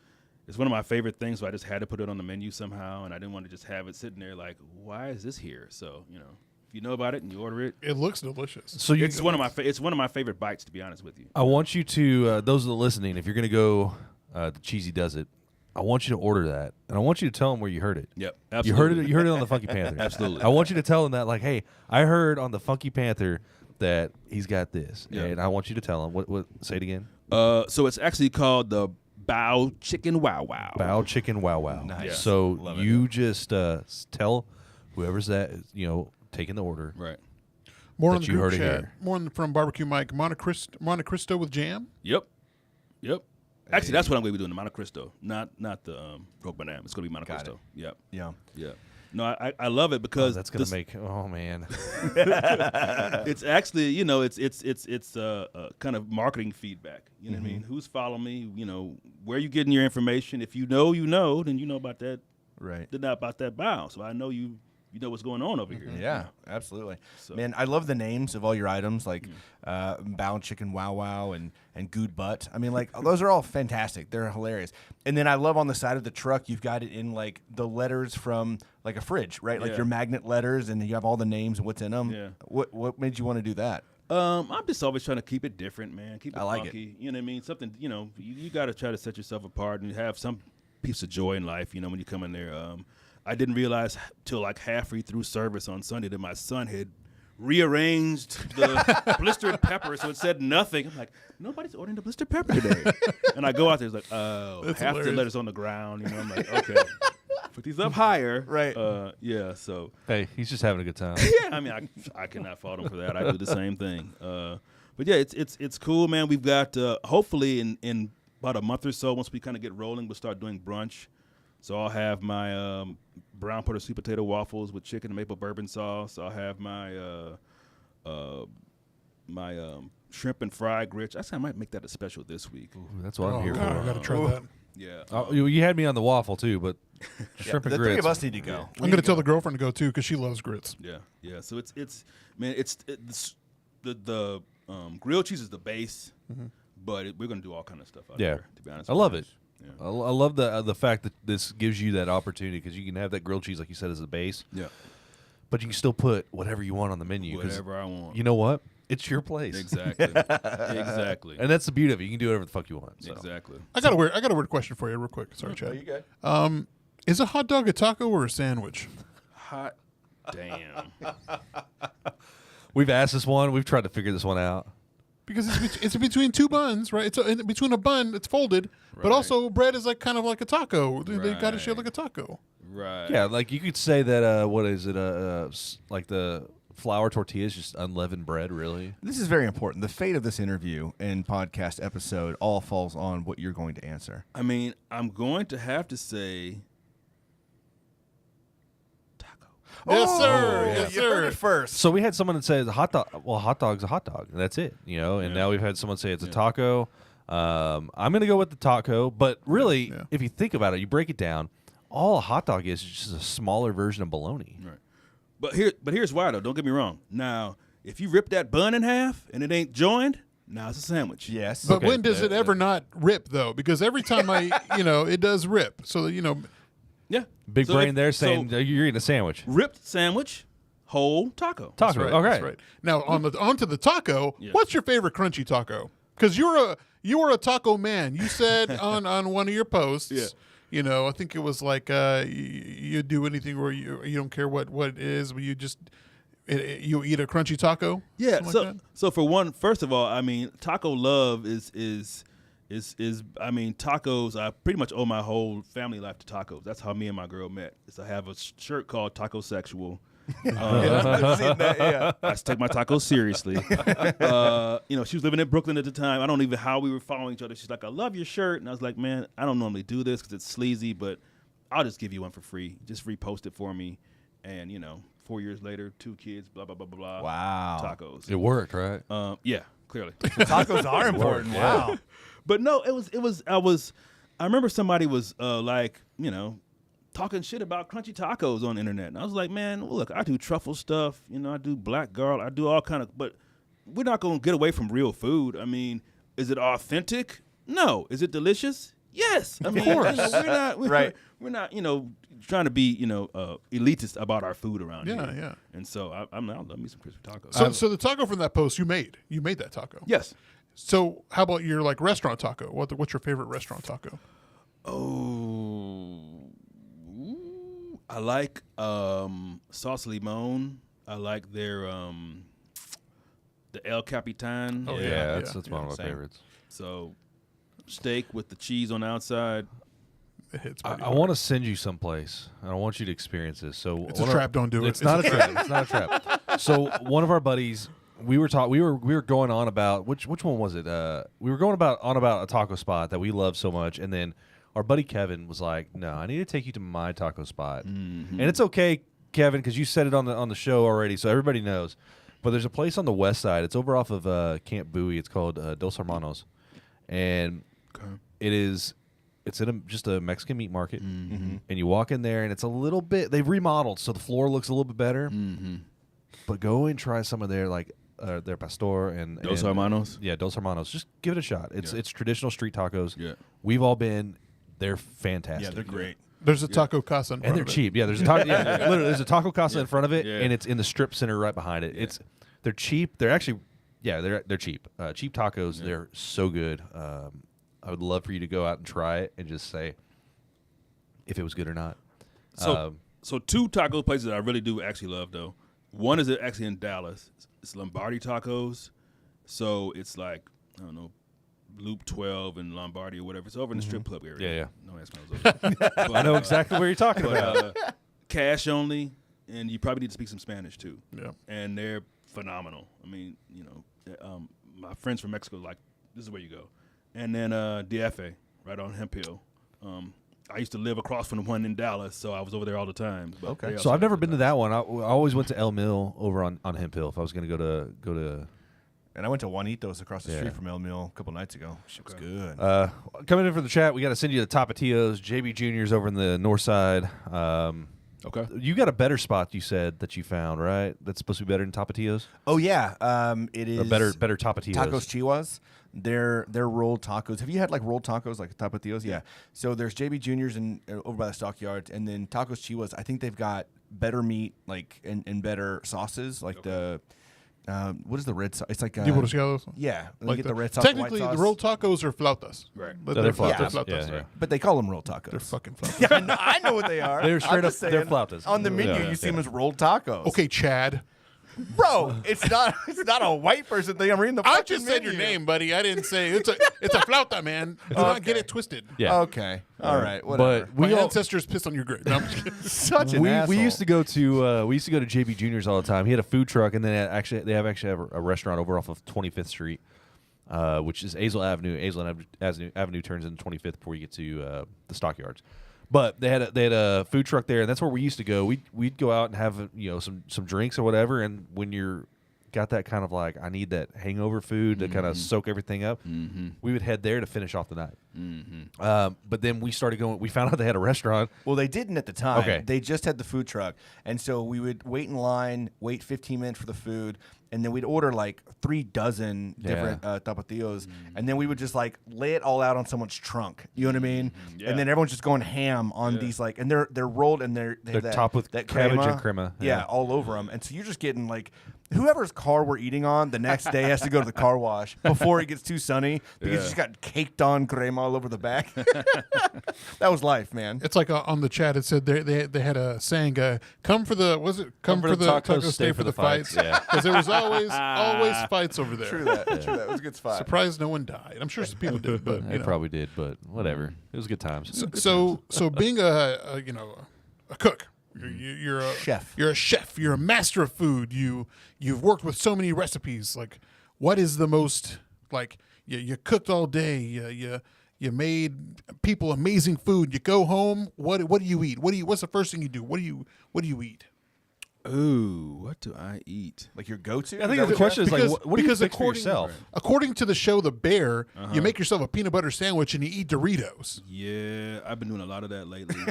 It's one of my favorite things, so I just had to put it on the menu somehow, and I didn't want to just have it sitting there like, why is this here? So, if you know about it and you order it, it looks delicious. So it's one of my favorite bites, to be honest with you. I want you to those that are listening, if you're going to go to Cheezy Does It, I want you to order that, and I want you to tell them where you heard it. Yep, absolutely. You heard it on the Funky Panther. Absolutely. I want you to tell them that, like, hey, I heard on the Funky Panther that he's got this, and I want you to tell them what. Say it again. So it's actually called the Bao Chicken Wow Wow. Bao Chicken Wow Wow. Nice. Yeah. So you just tell whoever's taking the order. Right. More that on the you group heard it chat. here. More from Barbecue Mike. Monte Cristo with jam. Yep. Actually, that's what I'm going to be doing, the Monte Cristo, not the Roque Banam. It's going to be Monte Cristo. Yep. Yeah. No, I love it because That's gonna make. Oh man. It's actually it's kind of marketing feedback. You know what I mean? Who's following me? Where you getting your information? If you know, then you know about that. Right. About that bao. So I know you know what's going on over here. Yeah, absolutely. So. Man, I love the names of all your items, like Bao Chicken Wow Wow and Good Butt. I mean, like, those are all fantastic. They're hilarious. And then I love on the side of the truck, you've got it in, like, the letters from, like, a fridge, right? Like your magnet letters, and you have all the names and what's in them. Yeah. What made you want to do that? I'm just always trying to keep it different, man. Keep it funky. It. You know what I mean? Something, you got to try to set yourself apart and have some piece of joy in life, when you come in there. I didn't realize till like halfway through service on Sunday that my son had rearranged the blistered pepper so it said nothing. I'm like, nobody's ordering the blistered pepper today. And I go out there, it's like, oh, That's half hilarious. the letters on the ground. I'm like, okay, put these up higher. Right. So. Hey, he's just having a good time. Yeah, I mean, I cannot fault him for that. I do the same thing. But yeah, it's cool, man. We've got hopefully in about a month or so, once we kind of get rolling, we'll start doing brunch. So I'll have my brown butter sweet potato waffles with chicken and maple bourbon sauce. I'll have my shrimp and fried grits. I might make that a special this week. Ooh, that's what I'm here God, I for. got to try that. Yeah. You had me on the waffle too, but shrimp and the grits. three of us need to go. I'm going to tell the girlfriend to go too because she loves grits. Yeah. So it's the grilled cheese is the base, but we're gonna do all kind of stuff out there. To be honest, I love it. Yeah. I love the fact that this gives you that opportunity because you can have that grilled cheese, like you said, as a base. Yeah. But you can still put whatever you want on the menu. Whatever I want. You know what? It's your place. Exactly. Exactly. And that's the beauty of it. You can do whatever the fuck you want. So. Exactly. I got a weird question for you, real quick. Sorry, Chad. You good? Is a hot dog a taco or a sandwich? Hot damn. We've asked this one. We've tried to figure this one out. Because it's between two buns, right? It's in between a bun, it's folded, but also bread is like kind of like a taco. They got it shaped like a taco. Right. Yeah, like you could say that. What is it? Like the flour tortilla is just unleavened bread. Really, This is very important. The fate of this interview and podcast episode all falls on what you're going to answer. I mean, I'm going to have to say taco. Yes, Oh, sir. yeah. Yes, You heard sir. it first. so we had someone that said hot dog. Well, hot dog's a hot dog, and that's it. And now we've had someone say it's a taco. I'm gonna go with the taco, but really, if you think about it, you break it down. All a hot dog is just a smaller version of bologna. Right. But here's why though. Don't get me wrong. Now, if you rip that bun in half and it ain't joined, now it's a sandwich. Yes. But when does it ever not rip though? Because every time it does rip. So Yeah. Big So brain if- there saying so you're eating a sandwich. ripped sandwich, whole taco. Taco. right, Okay. that's right. Now onto the taco. What's your favorite crunchy taco? Because you're a taco man. You said on one of your posts. Yeah. I think it was like you do anything where you don't care what it is, but you just you eat a crunchy taco. Yeah. Something So like that? so for one, first of all, I mean, taco love is I mean, tacos. I pretty much owe my whole family life to tacos. That's how me and my girl met. I have a shirt called Taco Sexual. I've seen that, yeah. I take my tacos seriously. She was living in Brooklyn at the time. I don't even how we were following each other. She's like, I love your shirt. And I was like, man, I don't normally do this because it's sleazy, but I'll just give you one for free. Just repost it for me. And, 4 years later, 2 kids, blah, blah, blah, blah, blah. Wow. Tacos. It worked, right? Yeah, clearly. Tacos are important. Wow. But no, I remember somebody was talking shit about crunchy tacos on the internet. And I was like, man, look, I do truffle stuff, I do black garlic, I do all kind of, but we're not going to get away from real food. I mean, is it authentic? No. Is it delicious? Yes. I mean, course. we're not, trying to be, elitist about our food around here. Yeah. And so I love me some crispy tacos. So the taco from that post you made that taco. Yes. So how about your restaurant taco? What's your favorite restaurant taco? Oh, I like sauce limon. I like their the El Capitan. Oh, Yeah, that's one of my Same. favorites. So steak with the cheese on the outside. It hits. I want to send you someplace, and I want you to experience this. So It's a trap. Don't do it. It's not a trap. It's not a trap. So one of our buddies, we were going on about which one was it? We were going on about a taco spot that we love so much, and then our buddy Kevin was like, "No, I need to take you to my taco spot," and it's okay, Kevin, because you said it on the show already, so everybody knows. But there's a place on the west side. It's over off of Camp Bowie. It's called Dos Hermanos, and it's in just a Mexican meat market, and you walk in there, and it's a little bit. They've remodeled, so the floor looks a little bit better. But go and try some of their their pastor and Dos Hermanos. Yeah, Dos Hermanos. Just give it a shot. It's traditional street tacos. Yeah. We've all been. They're fantastic. Yeah, they're great. There's a taco casa in front And they're of it. cheap. Yeah, there's a taco. Yeah, literally, there's a taco casa in front of it, Yeah. and it's in the strip center right behind it. They're cheap. They're actually, they're cheap. Cheap tacos. Yeah. They're so good. I would love for you to go out and try it and just say if it was good or not. So 2 taco places that I really do actually love though. One is actually in Dallas. It's Lombardi Tacos. So it's like, I don't know, Loop 12 and Lombardi or whatever. It's over in the strip club area. Yeah. No ass smells over. But, I know exactly what you're talking about. cash only, and you probably need to speak some Spanish too. Yeah. And they're phenomenal. I mean, my friends from Mexico like, this is where you go. And then DFA, right on Hemp Hill. I used to live across from the one in Dallas, so I was over there all the time. But Okay. they So also I've never have been to the- that one. I always went to El Mill over on Hemp Hill if I was going to go to. And I went to Juanitos across the Yeah. street from El Mill a couple nights ago. Shit was good. Coming in from the chat, we got to send you the Tapatios. JB Junior's over in the north side. Okay. You got a better spot, you said, that you found, right? That's supposed to be better than Tapatios? Oh yeah, it is Or better Tapatios. Tacos Chihuas. They're rolled tacos. Have you had like rolled tacos like Tapatios? Yeah. So there's JB Junior's over by the stockyards, and then Tacos Chihuas. I think they've got better meat and better sauces like the. What is the red sauce? It's like Divorciados. yeah. They Like get the- the red sauce. Technically, white sauce. the rolled tacos are flautas. Right. But So they're flautas. They're flautas, Yeah, right? but they call them rolled tacos. They're fucking flautas. Yeah, I know what they are. They're I'm straight just up- they're saying, flautas. On the menu, Yeah, you see yeah. them as rolled tacos. Okay, Chad. Bro, it's not a white person thing. I'm reading the. I just said your name, buddy. I didn't say it's a flauta, man. Do not get it twisted. Yeah. Okay. All right. Whatever. But My ancestors pissed on your grave. No, I'm just kidding. Such an asshole. We used to go to JB Junior's all the time. He had a food truck, and then they actually have a restaurant over off of 25th Street, which is Azle Avenue. Avenue turns into 25th before you get to the Stockyards. But they had a food truck there, and that's where we used to go. We'd go out and have some drinks or whatever. And when you're got that kind of like I need that hangover food to kind of soak everything up, we would head there to finish off the night. But then we started going. We found out they had a restaurant. Well, they didn't at the time. Okay. They just had the food truck, and so we would wait in line, wait 15 minutes for the food, and then we'd order like 3 dozen different tapatios, and then we would just like lay it all out on someone's trunk. You know what I mean? And then everyone's just going ham on these like, and they're rolled and they're topped with that cabbage crema. and crema. Yeah, all over them, and so you're just getting like. Whoever's car we're eating on the next day has to go to the car wash before it gets too sunny because you just got caked on crema all over the back. That was life, man. It's like on the chat. It said they had a saying, "Come for the come for the tacos, stay for the fights." Yeah, because there was always fights over there. True that. True that. It was a good spot. Surprised no one died. I'm sure some people did, but They probably did, but whatever. It was good times. So being a cook. You're a chef. You're a chef. You're a master of food. You've worked with so many recipes. Like, what is the most like you cooked all day? You made people amazing food. You go home. What do you eat? What's the first thing you do? What do you eat? Ooh, what do I eat? Like your go-to? I think the question is like, what do you fix for yourself? According to the show The Bear, you make yourself a peanut butter sandwich and you eat Doritos. Yeah, I've been doing a lot of that lately.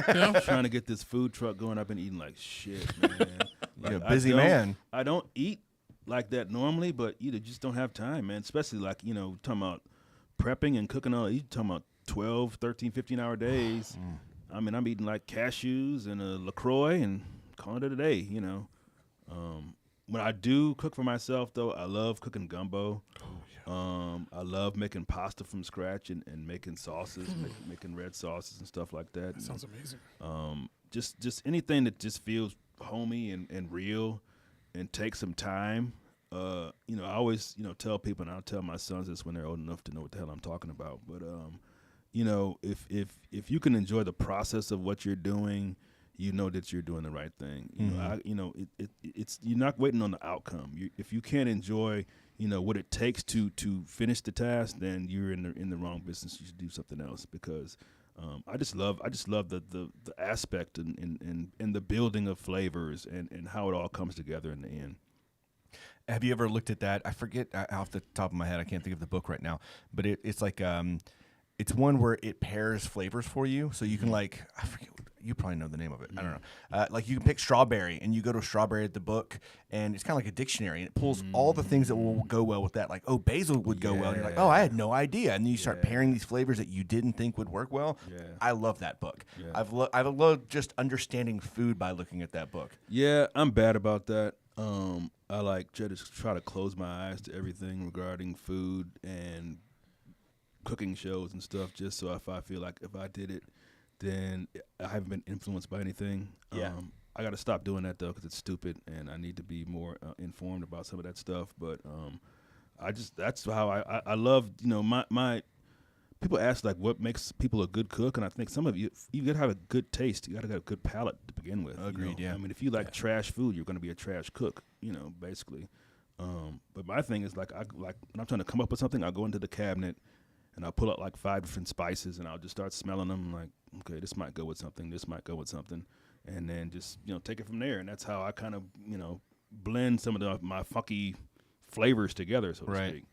Trying to get this food truck going. I've been eating like shit, man. You're a busy man. I don't eat like that normally, but you just don't have time, man. Especially like, talking about prepping and cooking all. You talking about 12, 13, 15-hour days. I mean, I'm eating like cashews and a LaCroix and calling it a day, When I do cook for myself, though, I love cooking gumbo. I love making pasta from scratch and making sauces, making red sauces and stuff like that. That sounds amazing. Just anything that just feels homey and real and takes some time. I always, tell people, and I'll tell my sons this when they're old enough to know what the hell I'm talking about. But, if you can enjoy the process of what you're doing, you know that you're doing the right thing. It's you're not waiting on the outcome. If you can't enjoy, what it takes to finish the task, then you're in the wrong business. You should do something else because I just love the aspect and the building of flavors and how it all comes together in the end. Have you ever looked at that? I forget off the top of my head. I can't think of the book right now, but it's like it's one where it pairs flavors for you, so you can like I forget. You probably know the name of it. I don't know. Like you can pick strawberry, and you go to strawberry at the book, and it's kind of like a dictionary, and it pulls all the things that will go well with that. Like, oh, basil would go well. And you're like, oh, I had no idea. And then you start pairing these flavors that you didn't think would work well. Yeah. I love that book. Yeah. I've loved just understanding food by looking at that book. Yeah, I'm bad about that. I like just try to close my eyes to everything regarding food and cooking shows and stuff, just so if I feel like if I did it, then I haven't been influenced by anything. Yeah. I got to stop doing that, though, because it's stupid, and I need to be more informed about some of that stuff. But that's how I love, my people ask, like, what makes people a good cook? And I think some of you got to have a good taste. You got to have a good palate to begin with. Agreed, yeah. I mean, if you like trash food, you're going to be a trash cook, basically. But my thing is, like when I'm trying to come up with something, I'll go into the cabinet, and I'll pull out like 5 different spices, and I'll just start smelling them. Like, okay, this might go with something. This might go with something, and then just take it from there. And that's how I kind of blend some of my funky flavors together, so to speak.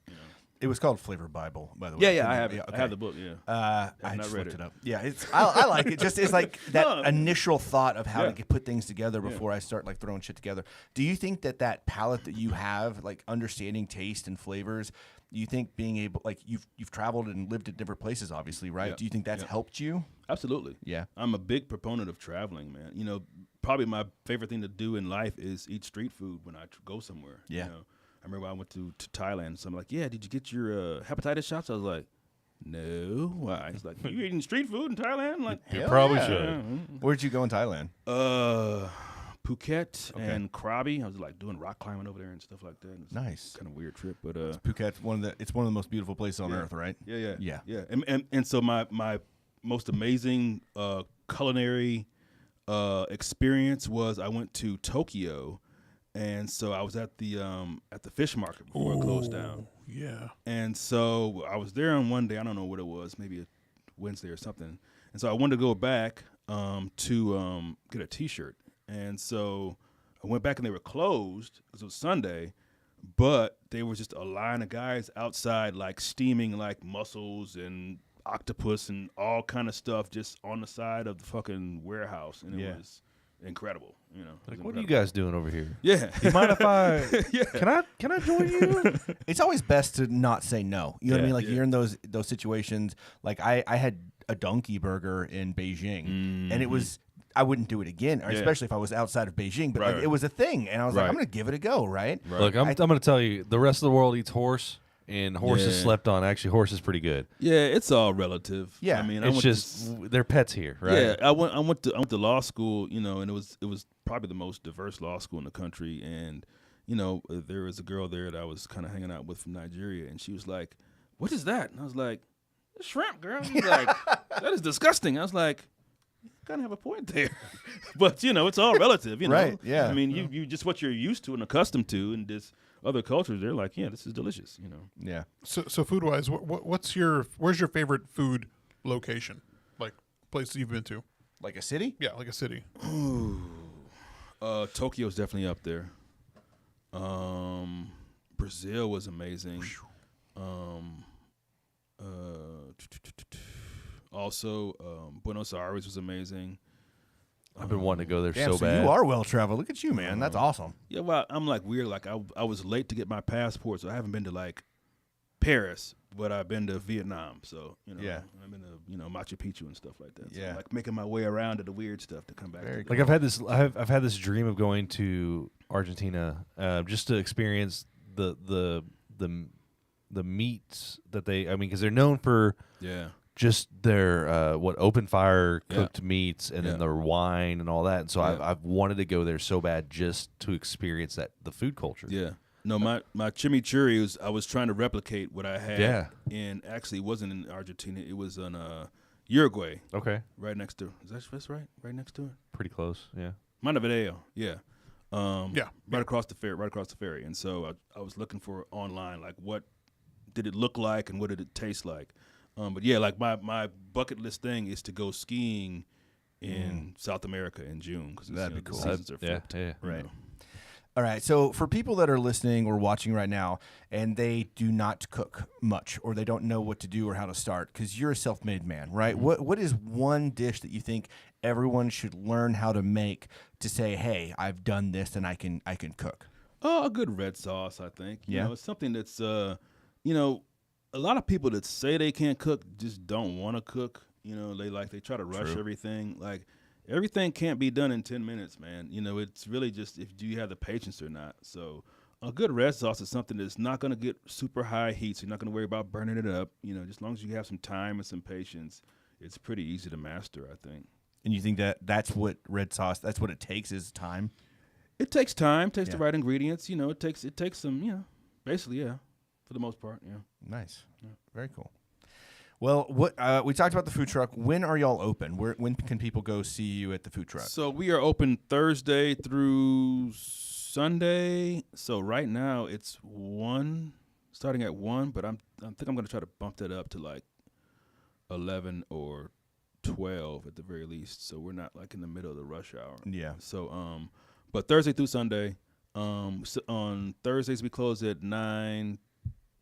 It was called Flavor Bible, by the way. Yeah, I have it. Okay. I have the book. Yeah, I just looked it up. Yeah, I like it. Just it's like that initial thought of how to put things together before I start like throwing shit together. Do you think that palate that you have, like understanding taste and flavors, do you think being able, like you've traveled and lived at different places, obviously, right? Do you think that's helped you? Absolutely. Yeah, I'm a big proponent of traveling, man. Probably my favorite thing to do in life is eat street food when I go somewhere. Yeah. I remember I went to Thailand, so I'm like, yeah, did you get your hepatitis shots? I was like, no. Why? He's like, you eating street food in Thailand? I'm like, you probably should. Where'd you go in Thailand? Phuket and Krabi. I was like doing rock climbing over there and stuff like that. Nice. Kind of weird trip, but Phuket's one of the most beautiful places on earth, right? Yeah. And so my most amazing culinary experience was I went to Tokyo, and so I was at the fish market before it closed down. Yeah. And so I was there on one day. I don't know what it was, maybe a Wednesday or something. And so I wanted to go back to get a T-shirt. And so I went back and they were closed because it was Sunday, but they were just a line of guys outside like steaming like mussels and octopus and all kind of stuff just on the side of the fucking warehouse. And it was incredible. You know, like, what are you guys doing over here? Yeah. You mind if I can I join you? It's always best to not say no. You know what I mean? Like you're in those situations. Like I had a donkey burger in Beijing, and it was, I wouldn't do it again, especially if I was outside of Beijing. But like, it was a thing, and I was like, I'm going to give it a go, right? Look, I'm going to tell you, the rest of the world eats horse, and horse is slept on. Actually, horse is pretty good. Yeah, it's all relative. Yeah, I mean, it's just they're pets here, right? Yeah, I went to law school, you know, and it was probably the most diverse law school in the country, and you know, there was a girl there that I was kind of hanging out with from Nigeria, and she was like, "What is that?" And I was like, "Shrimp, girl." She's like, "That is disgusting." I was like, "You kind of have a point there," but you know, it's all relative, you know. Right? Yeah. I mean, you just what you're used to and accustomed to, and this other cultures, they're like, "Yeah, this is delicious," you know. Yeah. So food wise, where's your favorite food location? Like place you've been to? Like a city? Yeah, like a city. Ooh. Tokyo's definitely up there. Brazil was amazing. Also, Buenos Aires was amazing. I've been wanting to go there Damn, so bad. You are well traveled. Look at you, man. That's awesome. Yeah, well, I'm like weird. Like I was late to get my passport, so I haven't been to like Paris, but I've been to Vietnam. So you know, I've been to Machu Picchu and stuff like that. So I'm like making my way around to the weird stuff to come back. Like I've had this dream of going to Argentina just to experience the meats that they. I mean, because they're known for just their open fire cooked meats and then their wine and all that. And so I've wanted to go there so bad just to experience the food culture. Yeah. No, my chimichurri I was trying to replicate what I had. Yeah. And actually, it wasn't in Argentina. It was in Uruguay. Okay. Right next to. That's right? Right next to it. Pretty close. Yeah. Montevideo. Yeah. Right across the ferry. And so I was looking for online, like what did it look like and what did it taste like. But yeah, like my bucket list thing is to go skiing in South America in June because that'd be cool. The seasons are flipped. Yeah. Right. All right. So for people that are listening or watching right now and they do not cook much or they don't know what to do or how to start, because you're a self-made man, right? Mm-hmm. What is one dish that you think everyone should learn how to make to say, hey, I've done this and I can cook? Oh, a good red sauce, I think. You know, it's something that's, a lot of people that say they can't cook just don't want to cook. You know, they try to rush everything. Like, everything can't be done in 10 minutes, man. You know, it's really just if you have the patience or not. So a good red sauce is something that's not going to get super high heat, so you're not going to worry about burning it up. You know, just as long as you have some time and some patience, it's pretty easy to master, I think. And you think that's what red sauce, that's what it takes is time? It takes time, takes the right ingredients. You know, it takes some, basically, for the most part, Nice. Yeah. Very cool. Well, we talked about the food truck. When are y'all open? When can people go see you at the food truck? So we are open Thursday through Sunday. So right now it's 1, starting at 1, but I think I'm going to try to bump that up to like 11 or 12 at the very least. So we're not like in the middle of the rush hour. Yeah. So but Thursday through Sunday. So on Thursdays we close at 9.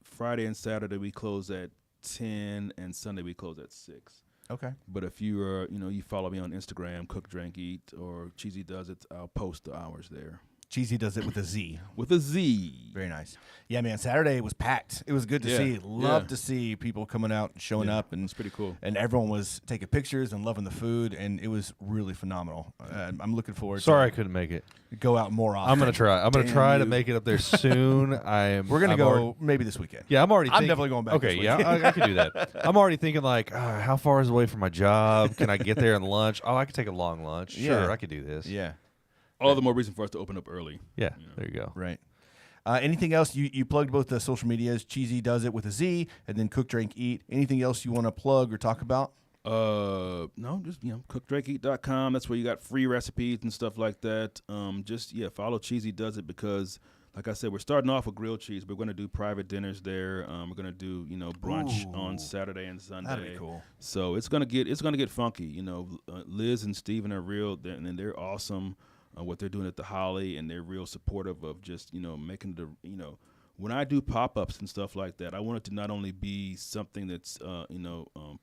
Friday and Saturday we close at 10, and Sunday we close at 6. Okay. But if you are, you follow me on Instagram, Cook, Drink, Eat, or Cheezy Does It, I'll post the hours there. Cheezy Does It with a Z. With a Z. Very nice. Yeah, man, Saturday was packed. It was good to see. Love to see people coming out and showing up. And it's pretty cool. And everyone was taking pictures and loving the food, and it was really phenomenal. I'm looking forward Sorry I couldn't make it. Go out more often. I'm going to try. I'm going to try to make it up there soon. We're going to go maybe this weekend. Yeah, I'm definitely going back. Okay, I can do that. I'm already thinking like, how far is it away from my job? Can I get there on lunch? Oh, I could take a long lunch. Sure, I could do this. Yeah. All the more reason for us to open up early. Yeah, there you go. Right. Anything else? You plugged both the social medias, Cheezy Does It with a Z, and then Cook, Drink, Eat. Anything else you want to plug or talk about? No, just cookdrinkeat.com. That's where you got free recipes and stuff like that. Follow Cheezy Does It because, like I said, we're starting off with grilled cheese. We're going to do private dinners there. We're going to do brunch on Saturday and Sunday. That'd be cool. So it's gonna get funky. Liz and Steven are real, and they're awesome. What they're doing at the Holly, and they're real supportive of just making the when I do pop-ups and stuff like that, I want it to not only be something that's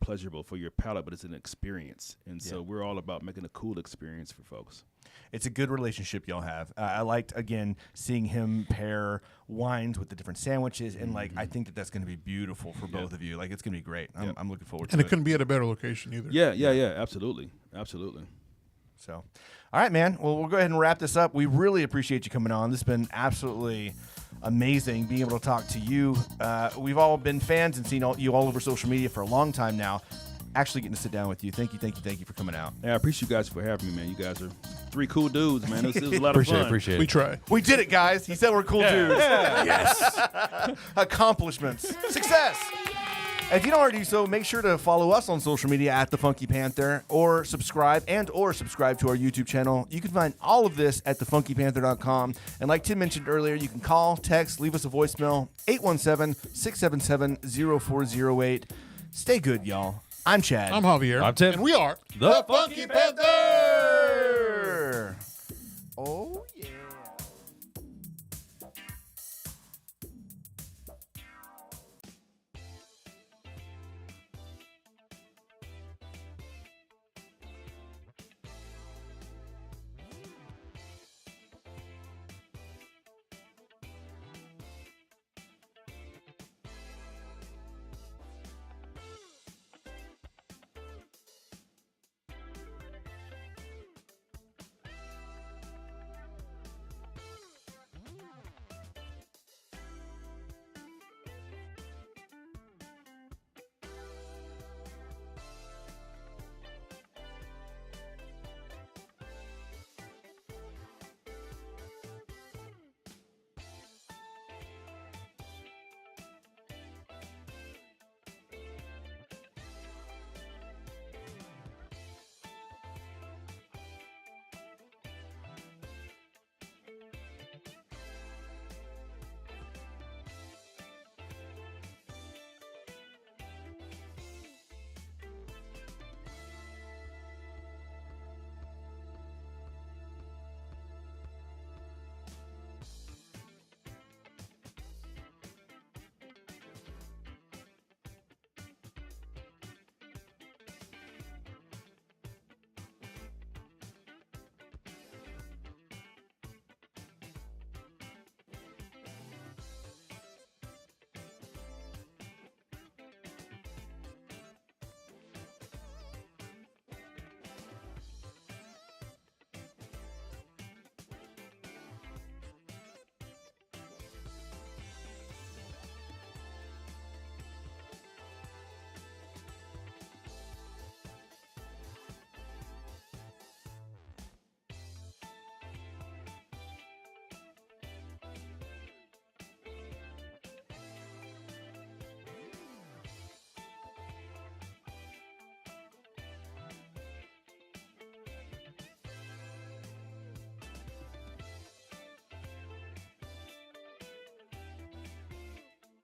pleasurable for your palate, but it's an experience. And so we're all about making a cool experience for folks. It's a good relationship y'all have. I liked, again, seeing him pair wines with the different sandwiches, and I think that's going to be beautiful for both of you. It's going to be great. I'm looking forward to it. And it couldn't be at a better location either. Yeah, absolutely. So, all right, man. Well, we'll go ahead and wrap this up. We really appreciate you coming on. This has been absolutely amazing being able to talk to you. We've all been fans and seen you all over social media for a long time now. Actually getting to sit down with you. Thank you for coming out. Yeah, I appreciate you guys for having me, man. You guys are 3 cool dudes, man. It was a lot of fun. Appreciate it. We try. We did it, guys. He said we're cool dudes. Yes. Accomplishments. Success. If you don't already do so, make sure to follow us on social media at The Funky Panther, or subscribe to our YouTube channel. You can find all of this at thefunkypanther.com. And like Tim mentioned earlier, you can call, text, leave us a voicemail, 817-677-0408. Stay good, y'all. I'm Chad. I'm Javier. I'm Tim. And we are The Funky Panther!